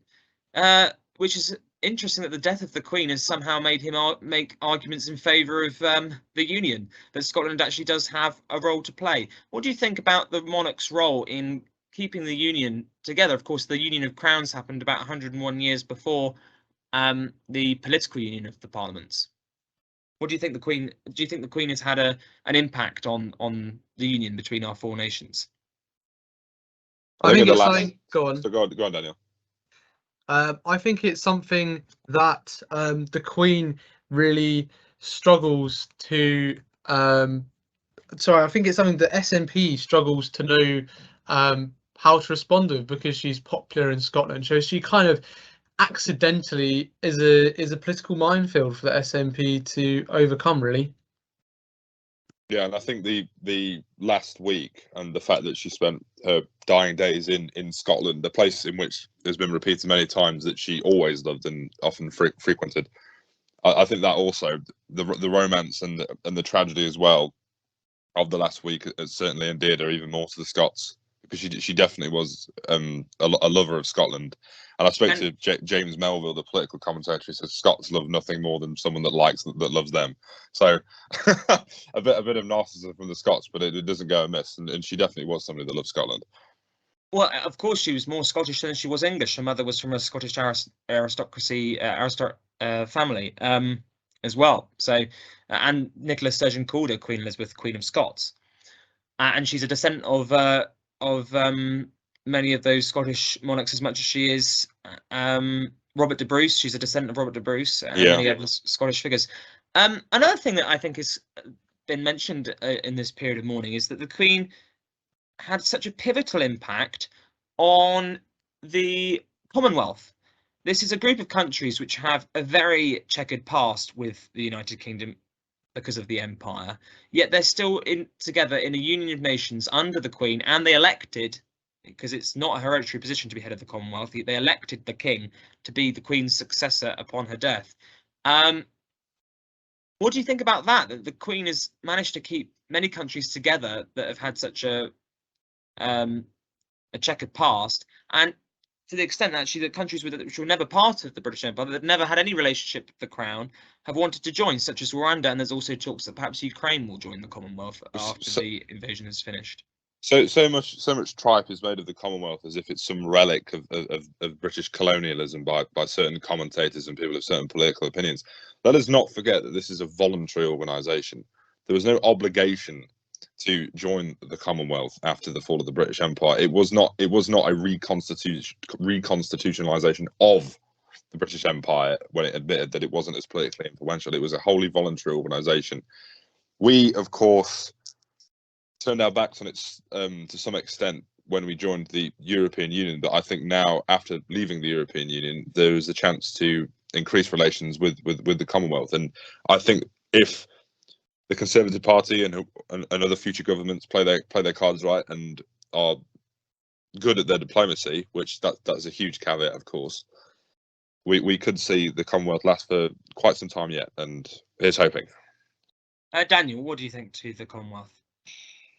which is interesting that the death of the Queen has somehow made him make arguments in favour of the Union, that Scotland actually does have a role to play. What do you think about the monarch's role in keeping the Union together? Of course, the Union of Crowns happened about 101 years before the political union of the parliaments. What do you think the Queen? Do you think the Queen has had an impact on the union between our four nations? I think it's something. Go on. So go on, Daniel. I think it's something that the Queen really struggles to. Sorry, I think it's something that SNP struggles to know how to respond with, because she's popular in Scotland. So she kind of accidentally is a political minefield for the SNP to overcome, really. Yeah, and I think the last week and the fact that she spent her dying days in Scotland, the place in which has been repeated many times that she always loved and often frequented, I think that also the romance and the tragedy as well of the last week has certainly endeared her even more to the Scots, because she definitely was a lover of Scotland. And I spoke to James Melville, the political commentator, who says Scots love nothing more than someone that loves them. So a bit of narcissism from the Scots, but it doesn't go amiss. And she definitely was somebody that loved Scotland. Well, of course, she was more Scottish than she was English. Her mother was from a Scottish aristocracy family as well. So, and Nicola Sturgeon called her Queen Elizabeth, Queen of Scots, and she's a descendant of many of those Scottish monarchs as much as she is Robert de Bruce. She's a descendant of Robert de Bruce and many other Scottish figures. Another thing that I think has been mentioned in this period of mourning is that the Queen had such a pivotal impact on the Commonwealth. This is a group of countries which have a very checkered past with the United Kingdom because of the Empire, yet they're still together in a union of nations under the Queen, and they elected, because it's not a hereditary position to be head of the Commonwealth, they elected the King to be the Queen's successor upon her death. What do you think about that? That the Queen has managed to keep many countries together that have had such a checkered past, and to the extent that actually the countries which were never part of the British Empire, that never had any relationship with the Crown, have wanted to join, such as Rwanda, and there's also talks that perhaps Ukraine will join the Commonwealth after the invasion is finished. So much tripe is made of the Commonwealth as if it's some relic of British colonialism by certain commentators and people of certain political opinions. Let us not forget that this is a voluntary organisation. There was no obligation to join the Commonwealth after the fall of the British Empire. It was not a reconstitutionalization of the British Empire when it admitted that it wasn't as politically influential. It was a wholly voluntary organisation. We, of course, turned our backs on it to some extent when we joined the European Union, but I think now, after leaving the European Union, there is a chance to increase relations with the Commonwealth. And I think if the Conservative Party and other future governments play their cards right and are good at their diplomacy, which that's a huge caveat, of course, we could see the Commonwealth last for quite some time yet, and here's hoping. Daniel, what do you think to the Commonwealth?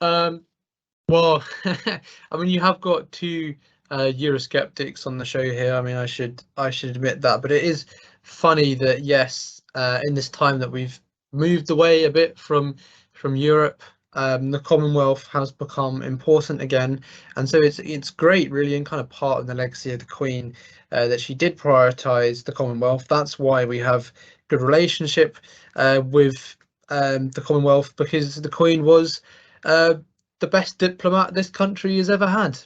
Well, I mean, you have got two Eurosceptics on the show here. I mean, I should admit that, but it is funny that yes, in this time that we've moved away a bit from Europe, the Commonwealth has become important again, and so it's great, really, and kind of part of the legacy of the Queen that she did prioritise the Commonwealth. That's why we have good relationship with the Commonwealth, because the Queen was the best diplomat this country has ever had.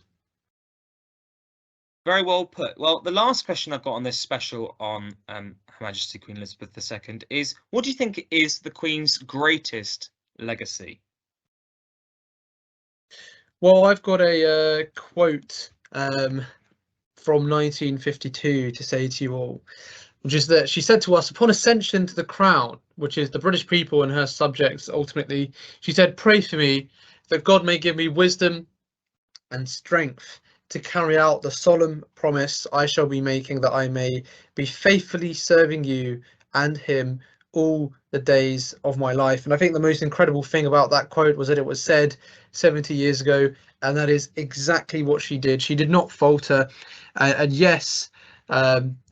Very well put. Well, the last question I've got on this special on Her Majesty Queen Elizabeth II is, what do you think is the Queen's greatest legacy? Well, I've got a quote from 1952 to say to you all, which is that she said to us upon ascension to the crown, which is the British people and her subjects ultimately, she said, "Pray for me, that God may give me wisdom and strength to carry out the solemn promise I shall be making, that I may be faithfully serving you and him all the days of my life." And I think the most incredible thing about that quote was that it was said 70 years ago, and that is exactly what she did. She did not falter. And yes,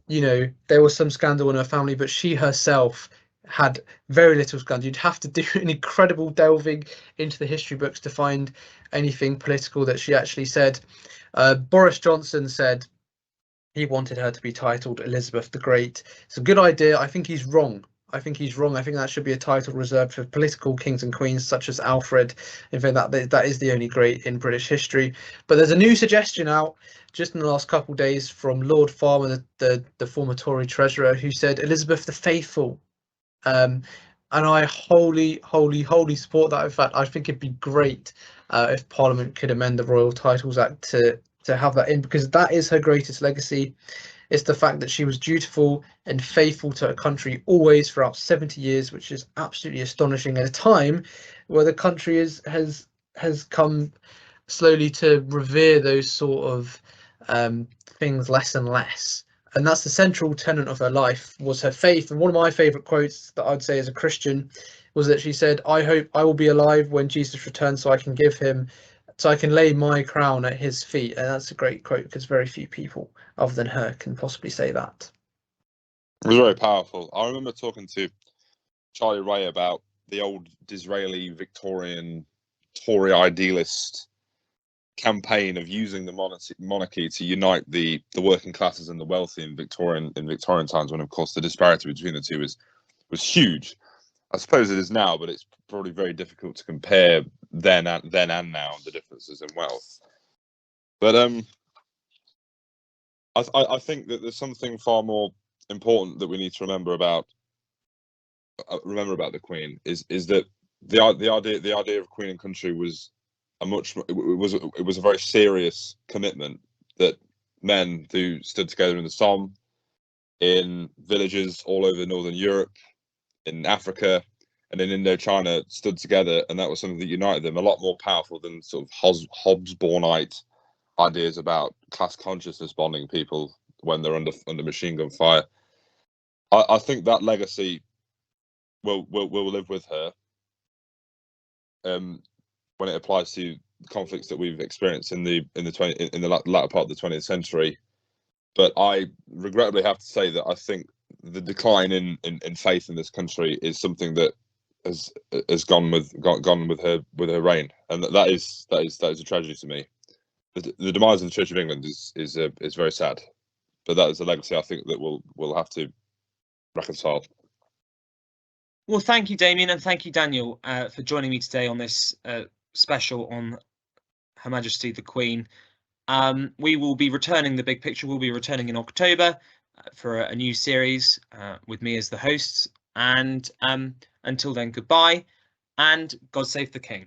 you know, there was some scandal in her family, but she herself had very little scandal. You'd have to do an incredible delving into the history books to find anything political that she actually said. Boris Johnson said he wanted her to be titled Elizabeth the Great. It's a good idea. I think he's wrong. I think that should be a title reserved for political kings and queens such as Alfred. In fact, that is the only great in British history. But there's a new suggestion out just in the last couple of days from Lord Farmer, the former Tory treasurer, who said Elizabeth the Faithful. And I wholly support that. In fact, I think it'd be great if Parliament could amend the Royal Titles Act to have that in, because that is her greatest legacy. It's the fact that she was dutiful and faithful to her country always throughout 70 years, which is absolutely astonishing at a time where the country has come slowly to revere those sort of things less and less. And that's the central tenet of her life, was her faith. And one of my favourite quotes that I'd say as a Christian was that she said, "I hope I will be alive when Jesus returns, so I can lay my crown at his feet." And that's a great quote, because very few people other than her can possibly say that. It was very powerful. I remember talking to Charlie Ray about the old Disraeli Victorian Tory idealist campaign of using the monarchy to unite the working classes and the wealthy in Victorian times, when of course the disparity between the two was huge. I suppose it is now, but it's probably very difficult to compare then and now, the differences in wealth. But I think that there's something far more important that we need to remember about the Queen, is that the idea of Queen and country was it was a very serious commitment that men who stood together in the Somme, in villages all over Northern Europe, in Africa, and in Indochina stood together, and that was something that united them, a lot more powerful than sort of Hobbes-Bornite ideas about class consciousness bonding people when they're under machine gun fire. I think that legacy will live with her when it applies to conflicts that we've experienced in the latter part of the 20th century. But I regrettably have to say that I think the decline in faith in this country is something that has gone with her reign, and that is a tragedy to me. The demise of the Church of England is very sad, but that is a legacy I think that we'll have to reconcile. Well, thank you, Damian, and thank you, Daniel, for joining me today on this special on Her Majesty the Queen. We will be returning the big picture. We'll be returning in October for a new series with me as the host. And until then, goodbye, and God save the King.